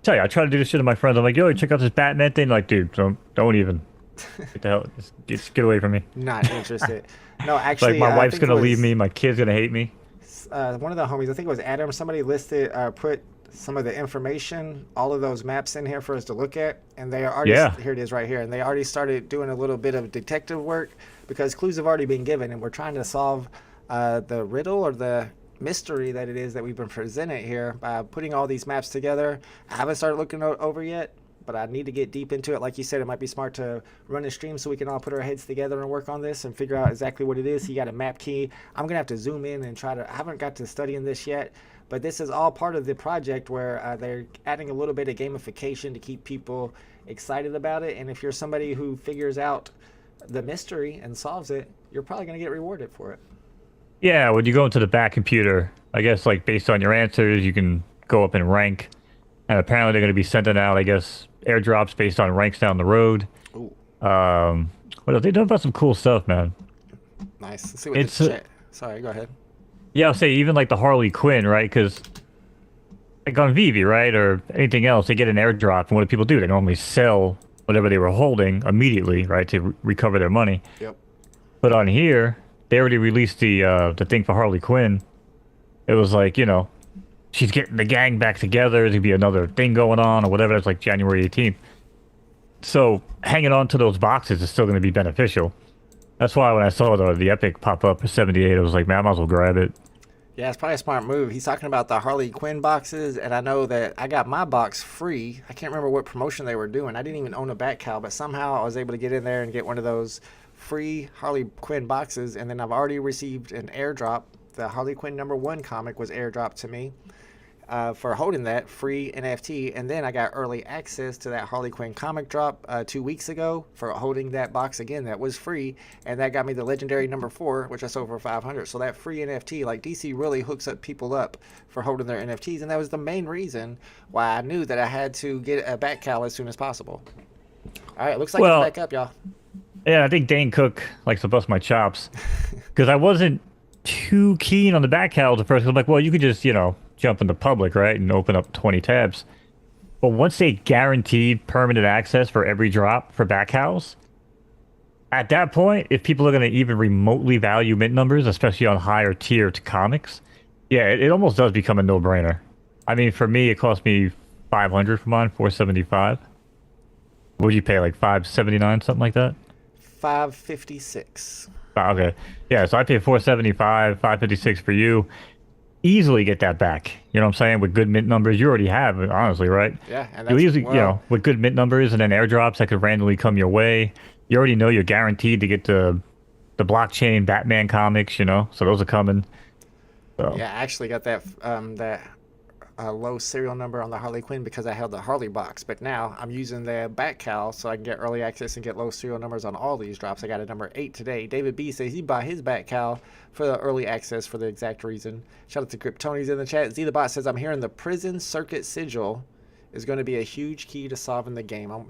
tell you, I try to do this shit to my friends. I'm like, yo, check out this Batman thing. Like, dude, don't even. Get the hell, just get away from me. Not interested. No, actually, like my wife's gonna leave me. My kid's gonna hate me. One of the homies, I think it was Adam. Somebody listed, put some of the information, all of those maps in here for us to look at, and they are already. Yeah. Here it is, right here, and they already started doing a little bit of detective work because clues have already been given, and we're trying to solve the riddle or the mystery that it is that we've been presented here by putting all these maps together. I haven't started looking over yet, but I need to get deep into it. Like you said, it might be smart to run a stream so we can all put our heads together and work on this and figure out exactly what it is. So you got a map key. I'm going to have to zoom in and try to, I haven't got to studying this yet, but this is all part of the project where they're adding a little bit of gamification to keep people excited about it. And if you're somebody who figures out the mystery and solves it, you're probably going to get rewarded for it. Yeah, when you go into the back computer, I guess like based on your answers, you can go up in rank. And apparently they're going to be sending out, I guess, airdrops based on ranks down the road. Ooh. What else? They're doing about some cool stuff, man. Nice. Let's see what it's sorry, go ahead. Yeah, I'll say even like the Harley Quinn, right? Because like on VeVe, right, or anything else, they get an airdrop, and what do people do? They normally sell whatever they were holding immediately, right, to recover their money. Yep. But on here, they already released the thing for Harley Quinn. It was like, you know, she's getting the gang back together. There's gonna be another thing going on or whatever. It's like January 18th. So hanging on to those boxes is still going to be beneficial. That's why when I saw the Epic pop up for 78, I was like, man, I might as well grab it. Yeah, it's probably a smart move. He's talking about the Harley Quinn boxes, and I know that I got my box free. I can't remember what promotion they were doing. I didn't even own a bat cow, but somehow I was able to get in there and get one of those free Harley Quinn boxes, and then I've already received an airdrop. The Harley Quinn #1 comic was airdropped to me for holding that free NFT, and then I got early access to that Harley Quinn comic drop 2 weeks ago for holding that box again. That was free, and that got me the legendary #4, which I sold for 500. So that free NFT, like DC really hooks up people up for holding their NFTs, and that was the main reason why I knew that I had to get a bat cow as soon as possible. All right, looks like it's back up, y'all. Yeah, I think Dane Cook likes to bust my chops because I wasn't too keen on the bat cows at first. I'm like, well, you could just, you know, jump into public, right, and open up 20 tabs. But once they guaranteed permanent access for every drop for back cows, at that point, if people are going to even remotely value mint numbers, especially on higher tier to comics, yeah, it almost does become a no-brainer. I mean, for me, it cost me 500 for mine, 475. Would you pay like 579, something like that? 556. Okay, yeah. So I paid 475, 556 for you. Easily get that back. You know what I'm saying? With good mint numbers, you already have, honestly, right? Yeah, and you easily, you know, with good mint numbers and then airdrops that could randomly come your way. You already know you're guaranteed to get the blockchain Batman comics, you know, so those are coming. So. Yeah, I actually got that low serial number on the Harley Quinn because I held the Harley box, but now I'm using the bat cow so I can get early access and get low serial numbers on all these drops. I got a number 8 today. David B says he bought his bat cow for the early access for the exact reason. Shout out to Kryptoni's in the chat. Z the Bot says, I'm hearing the prison circuit sigil is going to be a huge key to solving the game. I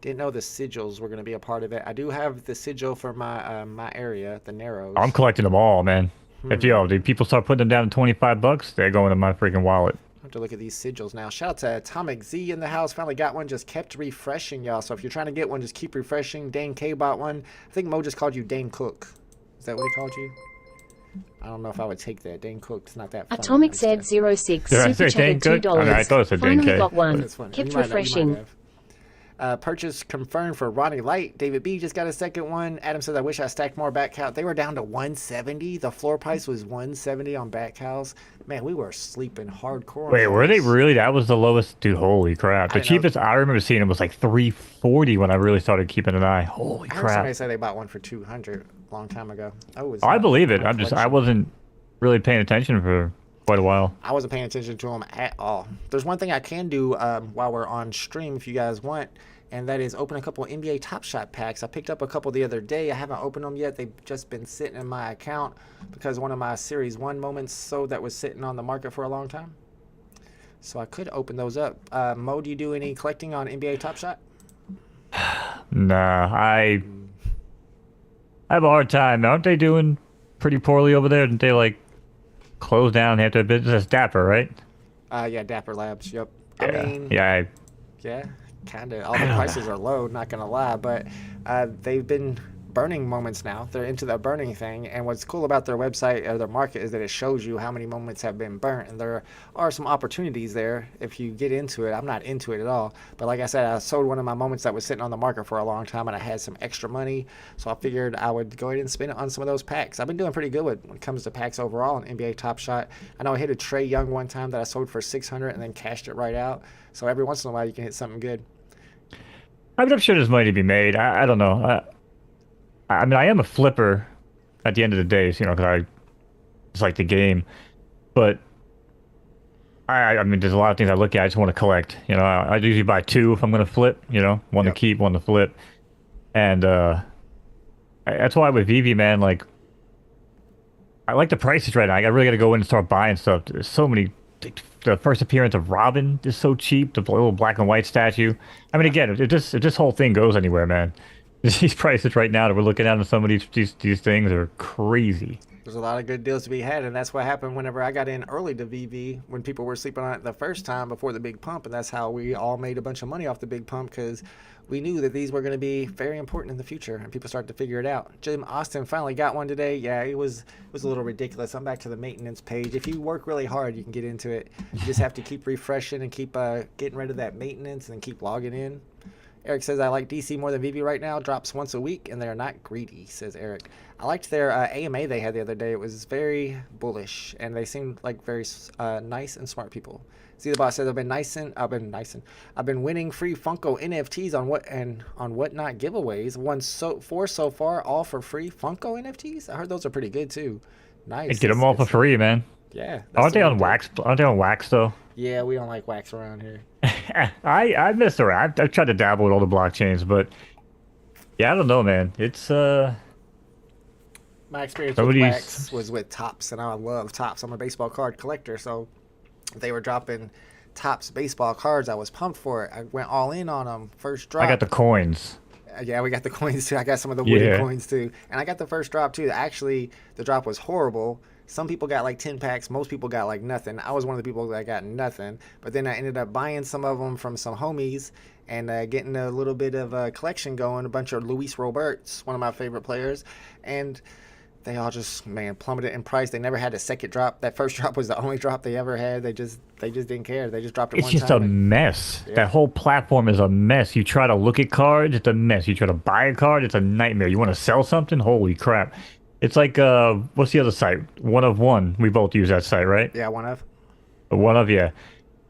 didn't know the sigils were going to be a part of it. I do have the sigil for my my area, the Narrows. I'm collecting them all, man. If people start putting them down to $25, they're going in my freaking wallet. I have to look at these sigils now. Shout out to Atomic Z in the house. Finally got one. Just kept refreshing, y'all. So if you're trying to get one, just keep refreshing. Dane K bought one. I think Mo just called you Dane Cook. Is that what he called you? I don't know if I would take that. Dane Cook. It's not that funny. Atomic said 06. Super chatted $2. I thought it said Dane Finally K. got one. Kept refreshing. Purchase confirmed for Ronnie Light. David B just got a second one. Adam says, I wish I stacked more bat cows. They were down to 170. The floor price was 170 on bat cows. Man, we were sleeping hardcore. Wait, were they really? That was the lowest? Dude, holy crap. The cheapest I remember seeing it was like 340 when I really started keeping an eye. Holy I heard crap. somebody say they bought one for 200 a long time ago. I believe it. I wasn't really paying attention for quite a while. I wasn't paying attention to them at all. There's one thing I can do while we're on stream if you guys want, and that is open a couple of NBA Top Shot packs. I picked up a couple the other day. I haven't opened them yet. They've just been sitting in my account because one of my Series 1 moments sold that was sitting on the market for a long time. So I could open those up. Mo, do you do any collecting on NBA Top Shot? Nah, I have a hard time. Aren't they doing pretty poorly over there? Didn't they, like, close down half their business? That's Dapper, right? Yeah, Dapper Labs, yep. Yeah, I mean, yeah, kind of. All the prices are low, not going to lie, but they've been burning moments now. They're into the burning thing, and what's cool about their website or their market is that it shows you how many moments have been burnt, and there are some opportunities there if you get into it. I'm not into it at all, but like I said, I sold one of my moments that was sitting on the market for a long time, and I had some extra money, so I figured I would go ahead and spend it on some of those packs. I've been doing pretty good when it comes to packs overall in NBA Top Shot. I know I hit a Trae Young one time that I sold for 600 and then cashed it right out, so every once in a while you can hit something good. I mean, I'm sure there's money to be made. I don't know. I mean, I am a flipper at the end of the day, so, because I it's like the game. But I mean, there's a lot of things I look at. I just want to collect. I usually buy two if I'm going to flip. One to keep, one to flip. And that's why with VeVe, man, like, I like the prices right now. I really got to go in and start buying stuff. There's so many. The first appearance of Robin is so cheap. The little black and white statue. I mean, again, if this whole thing goes anywhere, man, these prices right now that we're looking at on some of these things are crazy. There's a lot of good deals to be had, and that's what happened whenever I got in early to VeVe when people were sleeping on it the first time before the big pump, and that's how we all made a bunch of money off the big pump because we knew that these were going to be very important in the future, and people started to figure it out. Jim Austin finally got one today. Yeah, it was a little ridiculous. I'm back to the maintenance page. If you work really hard, you can get into it. You just have to keep refreshing and keep getting rid of that maintenance and keep logging in. Eric says, I like DC more than VeVe right now. Drops once a week, and they're not greedy, says Eric. I liked their AMA they had the other day. It was very bullish, and they seemed like very nice and smart people. See, the boss says, I've been winning free Funko NFTs on whatnot giveaways. Won four so far, all for free. Funko NFTs? I heard those are pretty good, too. Nice. Get them all for free, man. Yeah. Aren't they on wax? Aren't they on wax, though? Yeah, we don't like wax around here. I messed around. I've tried to dabble with all the blockchains, but yeah, I don't know, man. It's my experience with wax was with Topps, and I love Topps. I'm a baseball card collector, so they were dropping Topps baseball cards. I was pumped for it. I went all in on them. First drop. I got the coins. Yeah, we got the coins too. I got some of the wooden coins too, and I got the first drop too. Actually, the drop was horrible. Some people got like 10 packs. Most people got like nothing. I was one of the people that got nothing. But then I ended up buying some of them from some homies and getting a little bit of a collection going. A bunch of Luis Roberts, one of my favorite players. And they all just, man, plummeted in price. They never had a second drop. That first drop was the only drop they ever had. They just didn't care. They just dropped it one time. It's just a mess. Yeah. That whole platform is a mess. You try to look at cards, it's a mess. You try to buy a card, it's a nightmare. You want to sell something? Holy crap. It's like, what's the other site? One of One. We both use that site, right? Yeah, One of. One of, yeah.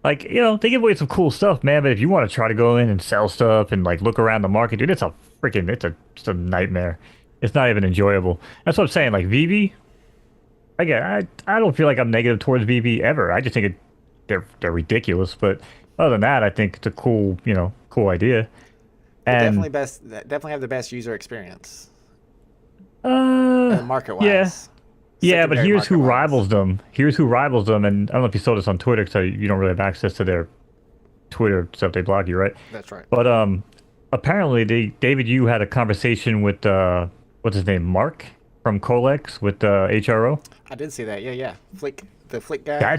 Like, they give away some cool stuff, man, but if you want to try to go in and sell stuff and, like, look around the market, dude, it's a nightmare. It's not even enjoyable. That's what I'm saying. Like, VeVe, again, I don't feel like I'm negative towards VeVe ever. I just think they're ridiculous. But other than that, I think it's a cool idea. And definitely have the best user experience. Market-wise. Yeah, but here's who rivals them. And I don't know if you saw this on Twitter, so you don't really have access to their Twitter stuff. They block you, right? That's right. But apparently, David Yu had a conversation with what's his name, Mark from Colex with HRO. I did see that. Yeah. The Flick guy.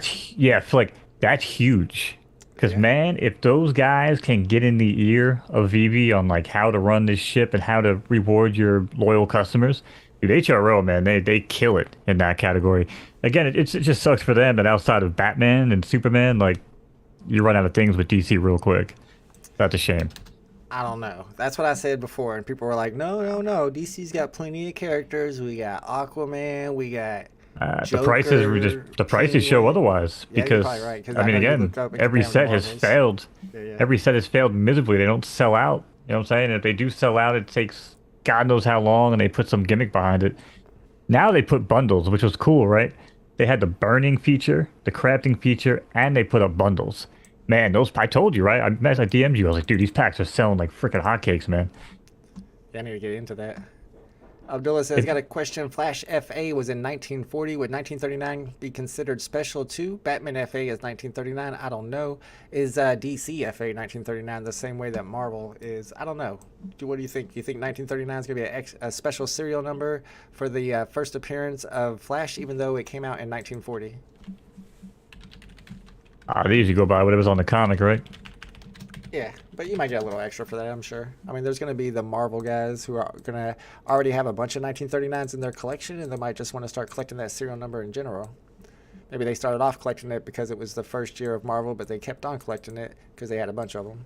Flick. That's huge. Because, man, if those guys can get in the ear of VeVe on, like, how to run this ship and how to reward your loyal customers, dude, HRO, man, they kill it in that category. Again, it just sucks for them that outside of Batman and Superman, like, you run out of things with DC real quick. That's a shame. I don't know. That's what I said before, and people were like, no. DC's got plenty of characters. We got Aquaman. We got Joker, the prices show otherwise, because right, I mean, again, every set has failed. Yeah. Every set has failed miserably. They don't sell out. You know what I'm saying? If they do sell out, it takes God knows how long, and they put some gimmick behind it. Now they put bundles, which was cool, right? They had the burning feature, the crafting feature, and they put up bundles. Man, I told you, right? I DM'd you. I was like, dude, these packs are selling like freaking hotcakes, man. Yeah, I need to get into that. Abdullah says, got a question. Flash FA was in 1940. Would 1939 be considered special too? Batman FA is 1939. I don't know. Is DC FA 1939 the same way that Marvel is? I don't know. What do you think? You think 1939 is going to be a special serial number for the first appearance of Flash, even though it came out in 1940? They usually go by whatever's on the comic, right? Yeah, but you might get a little extra for that, I'm sure. I mean, there's going to be the Marvel guys who are going to already have a bunch of 1939s in their collection, and they might just want to start collecting that serial number in general. Maybe they started off collecting it because it was the first year of Marvel, but they kept on collecting it because they had a bunch of them.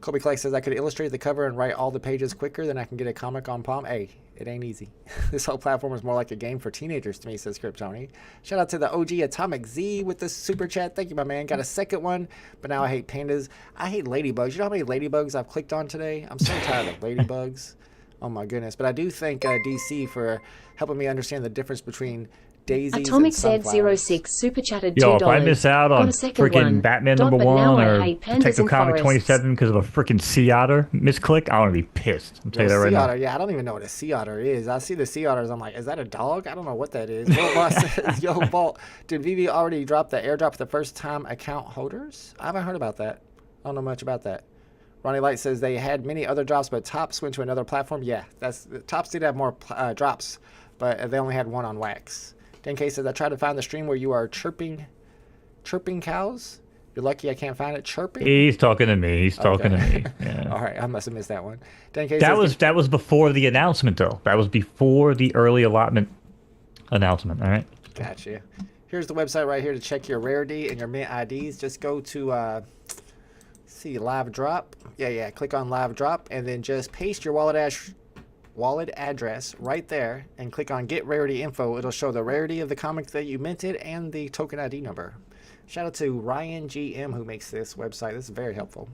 Kobe Clark says I could illustrate the cover and write all the pages quicker than I can get a comic on Palm. Hey, it ain't easy. This whole platform is more like a game for teenagers to me, says Kryptoni. Shout out to the OG Atomic Z with the super chat. Thank you, my man. Got a second one, but now I hate pandas. I hate ladybugs. You know how many ladybugs I've clicked on today? I'm so tired of ladybugs. Oh my goodness. But I do thank DC for helping me understand the difference between daisies Atomic and sunflowers. said 06 super chatted $2. Yo, if I miss out on freaking Batman number 1 or Detective Comic 27 because of a freaking sea otter misclick, I want to be pissed. I'm telling you that right now. Yeah, I don't even know what a sea otter is. I see the sea otters. I'm like, is that a dog? I don't know what that is. Walt Boss says, yo, Bolt, did VeVe already drop the airdrop for the first time account holders? I haven't heard about that. I don't know much about that. Ronnie Light says they had many other drops, but Tops went to another platform. Yeah, Tops did have more drops, but they only had one on Wax. 10K says, I tried to find the stream where you are chirping cows. You're lucky I can't find it. Chirping? He's talking to me. He's talking to me. Yeah. All right, I must have missed that one. 10K that was before the announcement, though. That was before the early allotment announcement, all right? Gotcha. Here's the website right here to check your rarity and your mint IDs. Just go to, see, live drop. Yeah, click on live drop, and then just paste your wallet address right there and click on get rarity info. It'll show the rarity of the comic that you minted and the token ID number. Shout out to Ryan GM who makes this website. This is very helpful.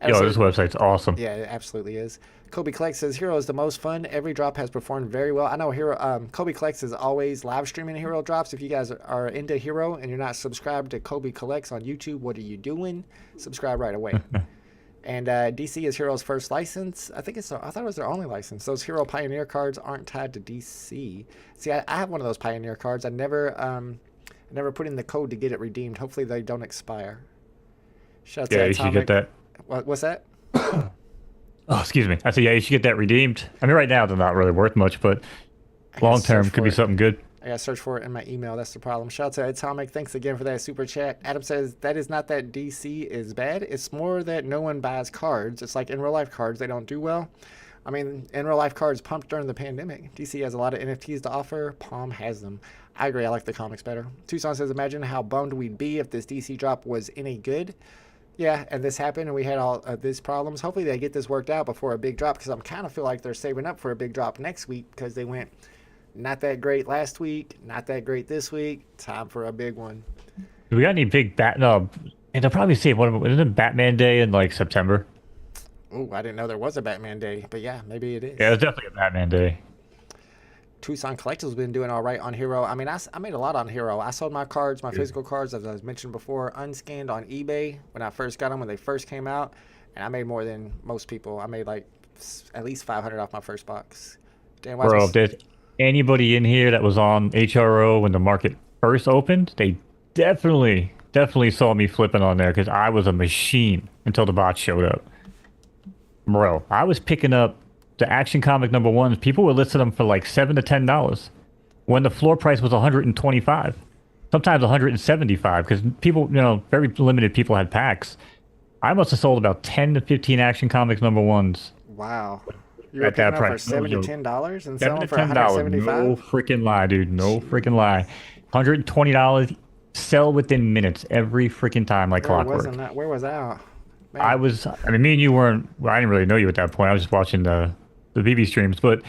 Yo, this website's awesome. Yeah, it absolutely is. Kobe Klex says Hero is the most fun. Every drop has performed very well. I know Hero. Kobe Klex is always live streaming Hero drops. If you guys are into Hero and you're not subscribed to Kobe Collects on YouTube, what are you doing? Subscribe right away. And DC is Hero's first license. I thought it was their only license. Those Hero Pioneer cards aren't tied to DC. See, I have one of those Pioneer cards. I never put in the code to get it redeemed. Hopefully they don't expire. Shout out to you should get that. What's that? Oh, excuse me. I said, yeah, you should get that redeemed. I mean, right now they're not really worth much, but long term could be something good. I gotta search for it in my email. That's the problem. Shout out to Atomic. Thanks again for that super chat. Adam says that is not that DC is bad. It's more that no one buys cards. It's like in real life cards, they don't do well. I mean, in real life cards pumped during the pandemic. DC has a lot of NFTs to offer. Palm has them. I agree. I like the comics better. Tucson says, imagine how bummed we'd be if this DC drop was any good. Yeah, and this happened, and we had all these problems. Hopefully they get this worked out before a big drop, because I'm kind of feel like they're saving up for a big drop next week, because they went not that great last week, not that great this week. Time for a big one. Do we got any big No, and they'll probably say, isn't it Batman Day in, like, September? Oh, I didn't know there was a Batman Day, but yeah, maybe it is. Yeah, it's definitely a Batman Day. Tucson Collectibles been doing all right on Hero. I mean, I made a lot on Hero. I sold my cards, my physical cards, as I mentioned before, unscanned on eBay when I first got them, when they first came out. And I made more than most people. I made like at least 500 off my first box. Dan, bro, if there's anybody in here that was on HRO when the market first opened, they definitely saw me flipping on there, because I was a machine until the bots showed up. Bro, I was picking up the Action Comic number 1s. People were listing them for like $7 to $10 when the floor price was $125, sometimes $175, because people, very limited people had packs. I must have sold about 10 to 15 Action Comics number 1s. Wow. You were picking up for $7 to $10 and selling for $175? No freaking lie, dude. No freaking lie. $120, sell within minutes every freaking time, like clockwork. Where was that? Man. Me and you weren't, I didn't really know you at that point. I was just watching the VeVe streams, but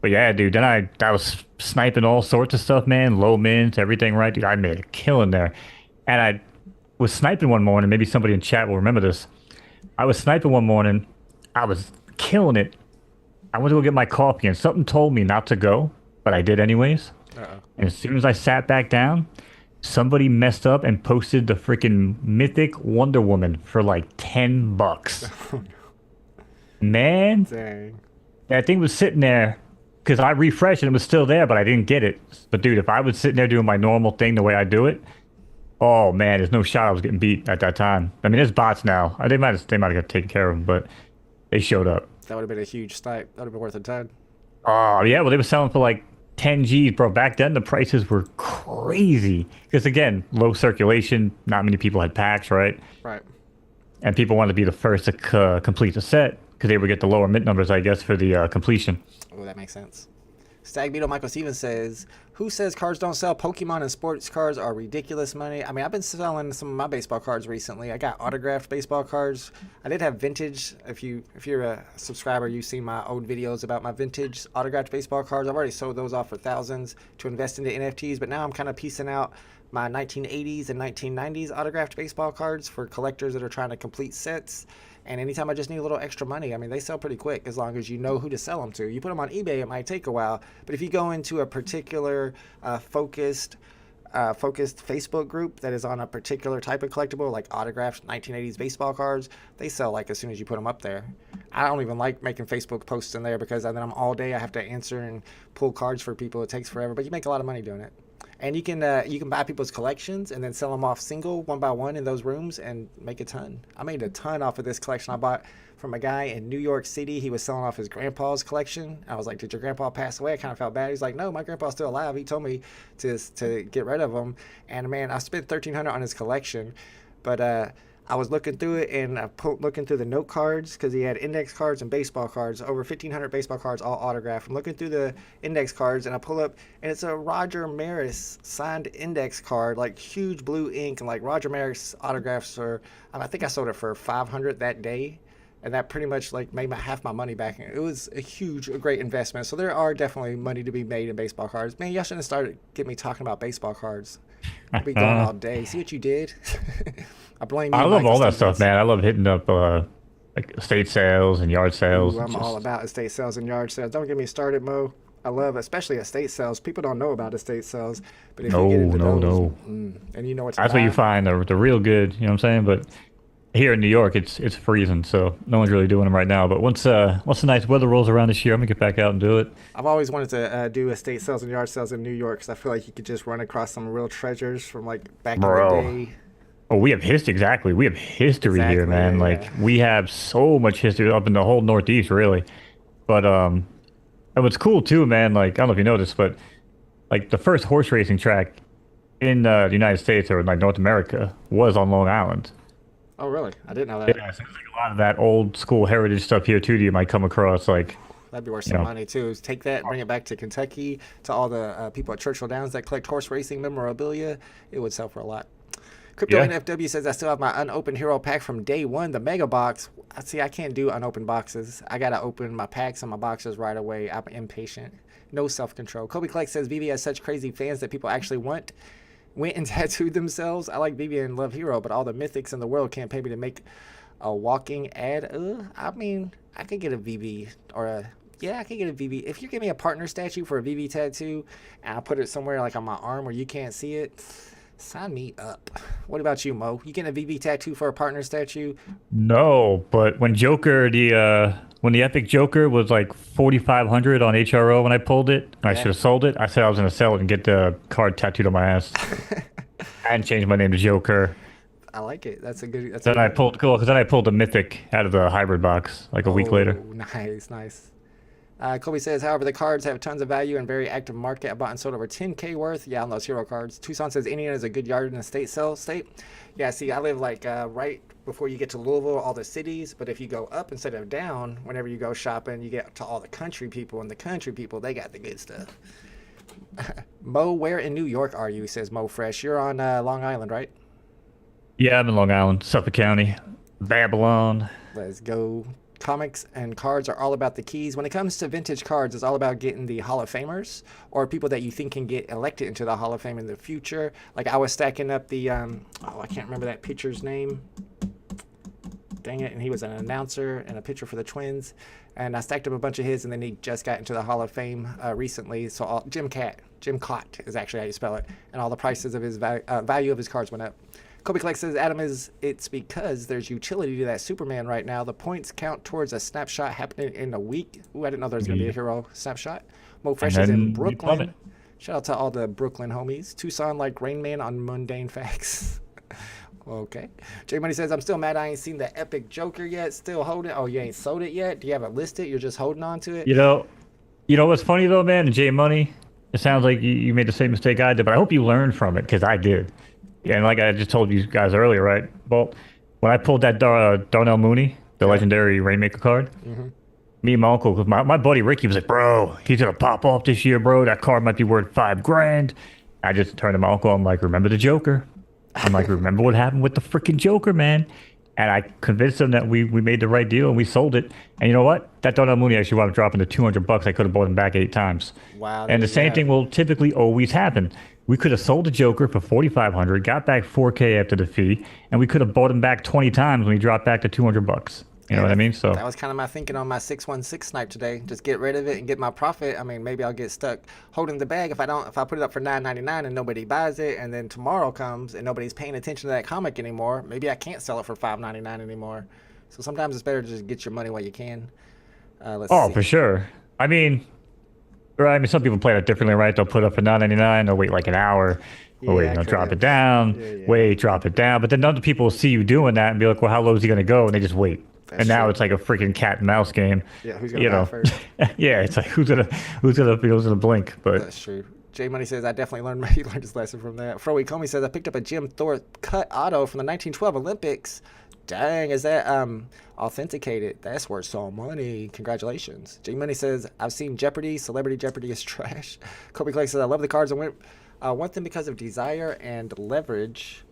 yeah, dude, then I was sniping all sorts of stuff, man, low mints, everything, right, dude. I made a killing there. And I was sniping one morning, maybe somebody in chat will remember this. I was sniping one morning, I was killing it. I went to go get my coffee, and something told me not to go, but I did anyways. And as soon as I sat back down, somebody messed up and posted the freaking mythic Wonder Woman for like $10. Man, dang. That thing was sitting there, because I refreshed and it was still there, but I didn't get it. But dude, if I was sitting there doing my normal thing the way I do it, oh man, there's no shot I was getting beat at that time. I mean, there's bots now. They might have got taken care of them, but they showed up. That would have been a huge snipe. That would have been worth a ton. Oh yeah, well they were selling for like 10 G's, bro. Back then the prices were crazy, because again, low circulation, not many people had packs, right? Right. And people wanted to be the first to complete the set, because they would get the lower mint numbers, I guess, for the completion. Oh, that makes sense. Stag Beetle Michael Stevens says, who says cards don't sell? Pokemon and sports cards are ridiculous money. I mean, I've been selling some of my baseball cards recently. I got autographed baseball cards. I did have vintage. If you're a subscriber, you've seen my old videos about my vintage autographed baseball cards. I've already sold those off for thousands to invest into NFTs, but now I'm kind of piecing out my 1980s and 1990s autographed baseball cards for collectors that are trying to complete sets. And anytime I just need a little extra money, I mean, they sell pretty quick as long as you know who to sell them to. You put them on eBay, it might take a while. But if you go into a particular focused Facebook group that is on a particular type of collectible, like autographed 1980s baseball cards, they sell like as soon as you put them up there. I don't even like making Facebook posts in there because then I'm all day I have to answer and pull cards for people. It takes forever, but you make a lot of money doing it. And you can buy people's collections and then sell them off single, one by one in those rooms and make a ton. I made a ton off of this collection I bought from a guy in New York City. He was selling off his grandpa's collection. I was like, did your grandpa pass away? I kind of felt bad. He's like, no, my grandpa's still alive. He told me to get rid of him. And man, I spent $1,300 on his collection. But I was looking through it and looking through the note cards because he had index cards and baseball cards, over 1,500 baseball cards, all autographed. I'm looking through the index cards and I pull up and it's a Roger Maris signed index card, like huge blue ink, and like Roger Maris autographs are, I think I sold it for $500 that day. And that pretty much like made half my money back. It was a great investment. So there are definitely money to be made in baseball cards. Man, y'all shouldn't have started getting me talking about baseball cards. I'll be going all day. See what you did? I blame you. I love all that stuff, man. I love hitting up like estate sales and yard sales. Ooh, I'm all about estate sales and yard sales. Don't get me started, Mo. I love especially estate sales. People don't know about estate sales, but if you get into those, and you know what's that's where you find the real good. You know what I'm saying? But here in New York, it's freezing, so no one's really doing them right now. But once the nice weather rolls around this year, I'm gonna get back out and do it. I've always wanted to do estate sales and yard sales in New York because I feel like you could just run across some real treasures from like back in the day. Oh, we have history. Exactly, we have history here, man. Yeah. Like we have so much history up in the whole Northeast, really. But and what's cool too, man. Like I don't know if you noticed, but like the first horse racing track in the United States or like North America was on Long Island. Oh, really? I didn't know that. Yeah, so like a lot of that old school heritage stuff here too. You might come across like. That'd be worth some money too. Take that, bring it back to Kentucky, to all the people at Churchill Downs that collect horse racing memorabilia. It would sell for a lot. Crypto NFW says, I still have my unopened hero pack from day one, the mega box. See, I can't do unopened boxes. I got to open my packs and my boxes right away. I'm impatient. No self-control. Kobe Clark says, VeVe has such crazy fans that people actually went and tattooed themselves. I like VeVe and love Hero, but all the mythics in the world can't pay me to make a walking ad. I mean, I could get a VeVe or I could get a VeVe. If you give me a partner statue for a VeVe tattoo and I put it somewhere like on my arm where you can't see it, sign me up. What about you, Mo? You getting a VeVe tattoo for a partner statue? No, but when when the Epic Joker was like 4,500 on HRO when I pulled it, and I should have sold it. I said I was gonna sell it and get the card tattooed on my ass. And change my name to Joker. I like it. That's a good. Then I pulled the Mythic out of the hybrid box like a week later. Nice. Kobe says, however, the cards have tons of value and very active market. I bought and sold over 10K worth. Yeah, on those hero cards. Tucson says, Indiana is a good yard in the state. Yeah, see, I live like right before you get to Louisville, all the cities. But if you go up instead of down, whenever you go shopping, you get to all the country people. And the country people, they got the good stuff. Mo, where in New York are you? Says Mo Fresh. You're on Long Island, right? Yeah, I'm in Long Island, Suffolk County, Babylon. Let's go. Comics and cards are all about the keys. When it comes to vintage cards, it's all about getting the Hall of Famers or people that you think can get elected into the Hall of Fame in the future. Like I was stacking up the, I can't remember that pitcher's name. Dang it. And he was an announcer and a pitcher for the Twins. And I stacked up a bunch of his, and then he just got into the Hall of Fame recently. So Jim Cott is actually how you spell it. And all the prices of his value of his cards went up. Kobe Collect says, Adam, it's because there's utility to that Superman right now. The points count towards a snapshot happening in a week. Ooh, I didn't know there was going to be a hero snapshot. Mo Fresh is in Brooklyn. Shout out to all the Brooklyn homies. Tucson like Rain Man on Mundane Facts. Okay. J Money says, I'm still mad I ain't seen the Epic Joker yet. Still holding. Oh, you ain't sold it yet? Do you have it listed? You're just holding on to it? You know what's funny though, man? J Money, it sounds like you made the same mistake I did, but I hope you learned from it because I did. Yeah, and like I just told you guys earlier, right? Well, when I pulled that Darnell Mooney, the legendary Rainmaker card, Me and my uncle, 'cause my buddy Ricky was like, bro, he's gonna pop off this year, bro. That card might be worth $5,000. I just turned to my uncle. I'm like, remember the Joker? I'm like, remember what happened with the freaking Joker, man? And I convinced him that we made the right deal and we sold it. And you know what? That Donut Mooney actually wound up dropping to $200. I could have bought him back 8 times. Wow. And the same thing will typically always happen. We could have sold the Joker for $4,500, got back $4K after the fee, and we could have bought him back 20 times when he dropped back to $200. You know what I mean? So that was kind of my thinking on my 616 snipe today. Just get rid of it and get my profit. I mean, maybe I'll get stuck holding the bag if I put it up for $9.99 and nobody buys it, and then tomorrow comes and nobody's paying attention to that comic anymore. Maybe I can't sell it for $5.99 anymore. So sometimes it's better to just get your money while you can. Let's see. For sure. I mean, right? I mean, some people play that differently, right? They'll put up for $9.99. They'll wait like an hour. Oh, wait, no, drop it down. Wait, drop it down. But then other people will see you doing that and be like, well, how low is he going to go? And they just wait. And now it's like a freaking cat and mouse game. Yeah, who's gonna buy first? Yeah, it's like who's gonna blink. But that's true. J Money says I definitely learned his lesson from that. Fro Ecomi says I picked up a Jim Thorpe cut auto from the 1912 Olympics. Dang, is that authenticated? That's worth some money. Congratulations. J Money says I've seen Jeopardy. Celebrity Jeopardy is trash. Kobe Clay says I love the cards and want them because of desire and leverage.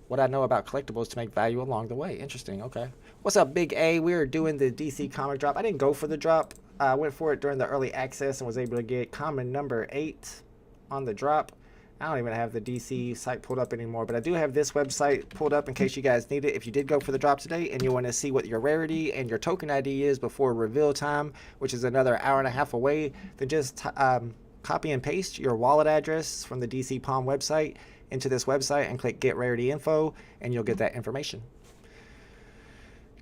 What I know about collectibles to make value along the way. Interesting. Okay. What's up, Big A? We were doing the DC comic drop. I didn't go for the drop. I went for it during the early access and was able to get common number 8 on the drop. I don't even have the DC site pulled up anymore, but I do have this website pulled up in case you guys need it. If you did go for the drop today and you want to see what your rarity and your token ID is before reveal time, which is another hour and a half away, then just copy and paste your wallet address from the DC Palm website into this website and click Get Rarity Info, and you'll get that information.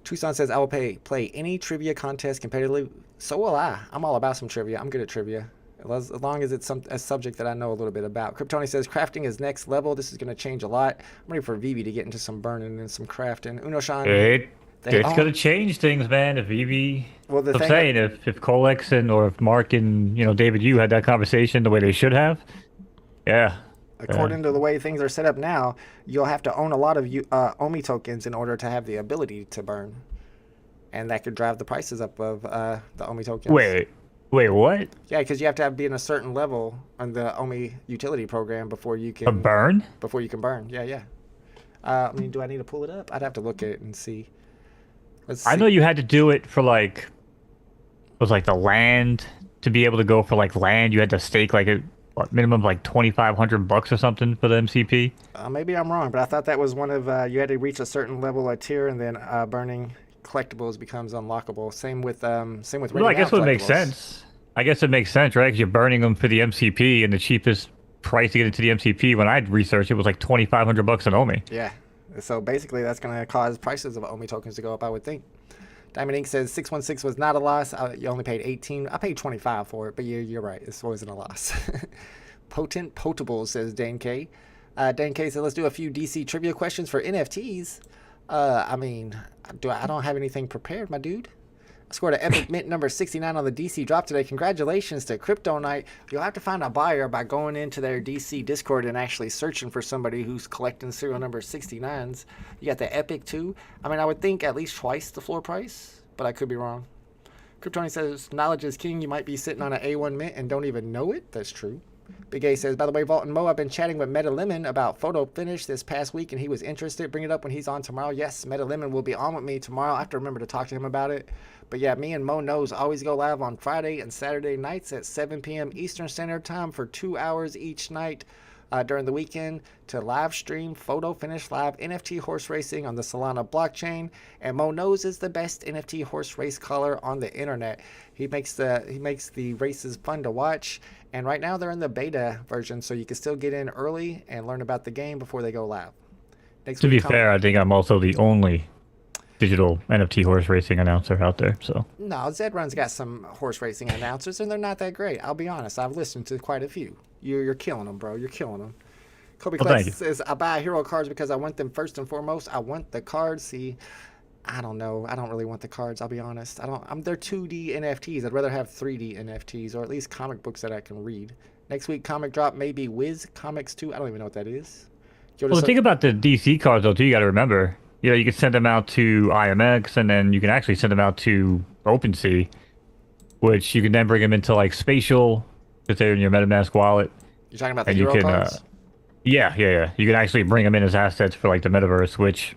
Tucson says, I will play any trivia contest competitively. So will I. I'm all about some trivia. I'm good at trivia. As long as it's a subject that I know a little bit about. Kryptoni says, crafting is next level. This is going to change a lot. I'm ready for VeVe to get into some burning and some crafting. Uno-Shan. It's going to change things, man. If VeVe... Well, I'm saying, if Colex or if Mark and, David Yu had that conversation the way they should have, yeah. According to the way things are set up now, you'll have to own a lot of OMI tokens in order to have the ability to burn. And that could drive the prices up of the OMI tokens. Wait, what? Yeah, because you have to be in a certain level on the OMI utility program before you can... burn? Before you can burn, yeah. I mean, do I need to pull it up? I'd have to look at it and see. Let's see. I know you had to do it for, it was the land. To be able to go for, land, you had to stake, minimum of $2,500 or something for the MCP. Maybe I'm wrong, but I thought that was one of you had to reach a certain level of tier, and then burning collectibles becomes unlockable. Same with Well, I guess it makes sense. I guess it makes sense, right? Because you're burning them for the MCP, and the cheapest price to get into the MCP when I researched it was $2,500 an OMI. Yeah. So basically, that's going to cause prices of OMI tokens to go up, I would think. Diamond Ink says 616 was not a loss. You only paid 18. I paid 25 for it, but you're right. This wasn't a loss. Potent Potable says Dan K. Dan K said, let's do a few DC trivia questions for NFTs. I don't have anything prepared, my dude. I scored an epic mint number 69 on the DC drop today. Congratulations to Crypto Knight. You'll have to find a buyer by going into their DC Discord and actually searching for somebody who's collecting serial number 69s. You got the epic too. I would think at least twice the floor price, but I could be wrong. Kryptoni says, knowledge is king. You might be sitting on an A1 mint and don't even know it. That's true. Big A says, by the way, Vault and Mo, I've been chatting with Meta Lemon about photo finish this past week, and he was interested. Bring it up when he's on tomorrow. Yes, Meta Lemon will be on with me tomorrow. I have to remember to talk to him about it. But yeah, me and Mo Knows always go live on Friday and Saturday nights at 7 p.m. Eastern Standard Time for 2 hours each night during the weekend to live stream Photo Finish Live NFT horse racing on the Solana blockchain. And Mo Knows is the best NFT horse race caller on the internet. He makes the races fun to watch. And right now they're in the beta version, so you can still get in early and learn about the game before they go live. To be fair, I think I'm also the only digital NFT horse racing announcer out there. So no, Zedrun's got some horse racing announcers, and they're not that great. I'll be honest. I've listened to quite a few. You're killing them, bro. You're killing them. Kobe Kless says, I buy hero cards because I want them first and foremost. I want the cards. See, I don't know. I don't really want the cards. I'll be honest. They're 2D NFTs. I'd rather have 3D NFTs, or at least comic books that I can read. Next week, comic drop, maybe Wiz Comics 2. I don't even know what that is. Well, the thing about the DC cards, though, too, you got to remember, you can send them out to IMX, and then you can actually send them out to OpenSea. which you can then bring them into like spatial, if they're in your MetaMask wallet. You're talking about the And hero you can, cards? yeah. You can actually bring them in as assets for like the metaverse, which,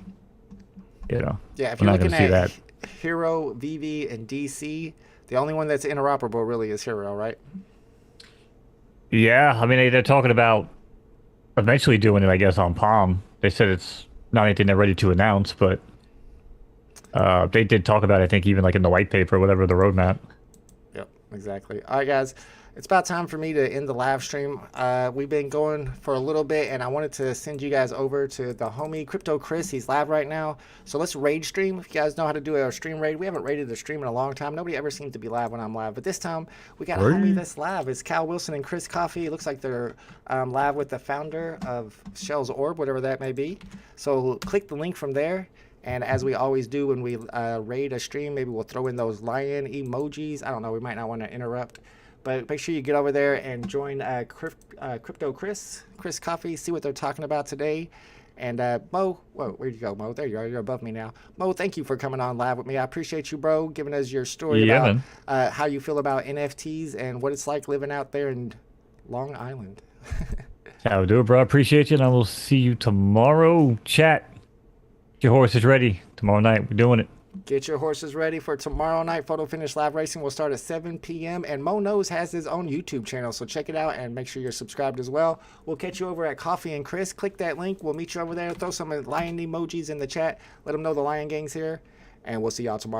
you know, Yeah, if we're you're not looking gonna see at that. Hero, VeVe, and DC, the only one that's interoperable really is Hero, right? Yeah, I mean they're talking about eventually doing it, I guess, on Palm. They said it's not anything they're ready to announce, but they did talk about it, I think, even like in the white paper, whatever the roadmap. Yep, exactly. All right, guys, it's about time for me to end the live stream. We've been going for a little bit, and I wanted to send you guys over to the homie Crypto Chris. He's live right now, so let's raid stream. If you guys know how to do a stream raid, we haven't raided a stream in a long time. Nobody ever seems to be live when I'm live, but this time we got a homie that's live. It's Cal Wilson and Chris Coffee. It looks like they're live with the founder of Shell's Orb, whatever that may be. So click the link from there. And as we always do when we raid a stream, maybe we'll throw in those lion emojis. I don't know. We might not want to interrupt. But make sure you get over there and join Crypto Chris Coffee, see what they're talking about today. And Mo, whoa, where'd you go, Mo? There you are. You're above me now. Mo, thank you for coming on live with me. I appreciate you, bro, giving us your story about how you feel about NFTs and what it's like living out there in Long Island. How do it, bro. I appreciate you, and I will see you tomorrow. Chat. Get your horses ready. Tomorrow night, we're doing it. Get your horses ready for tomorrow night. Photo Finish Live Racing will start at 7 p.m. And Mo Knows has his own YouTube channel, so check it out and make sure you're subscribed as well. We'll catch you over at Coffee and Chris. Click that link. We'll meet you over there. Throw some lion emojis in the chat. Let them know the Lion Gang's here. And we'll see y'all tomorrow.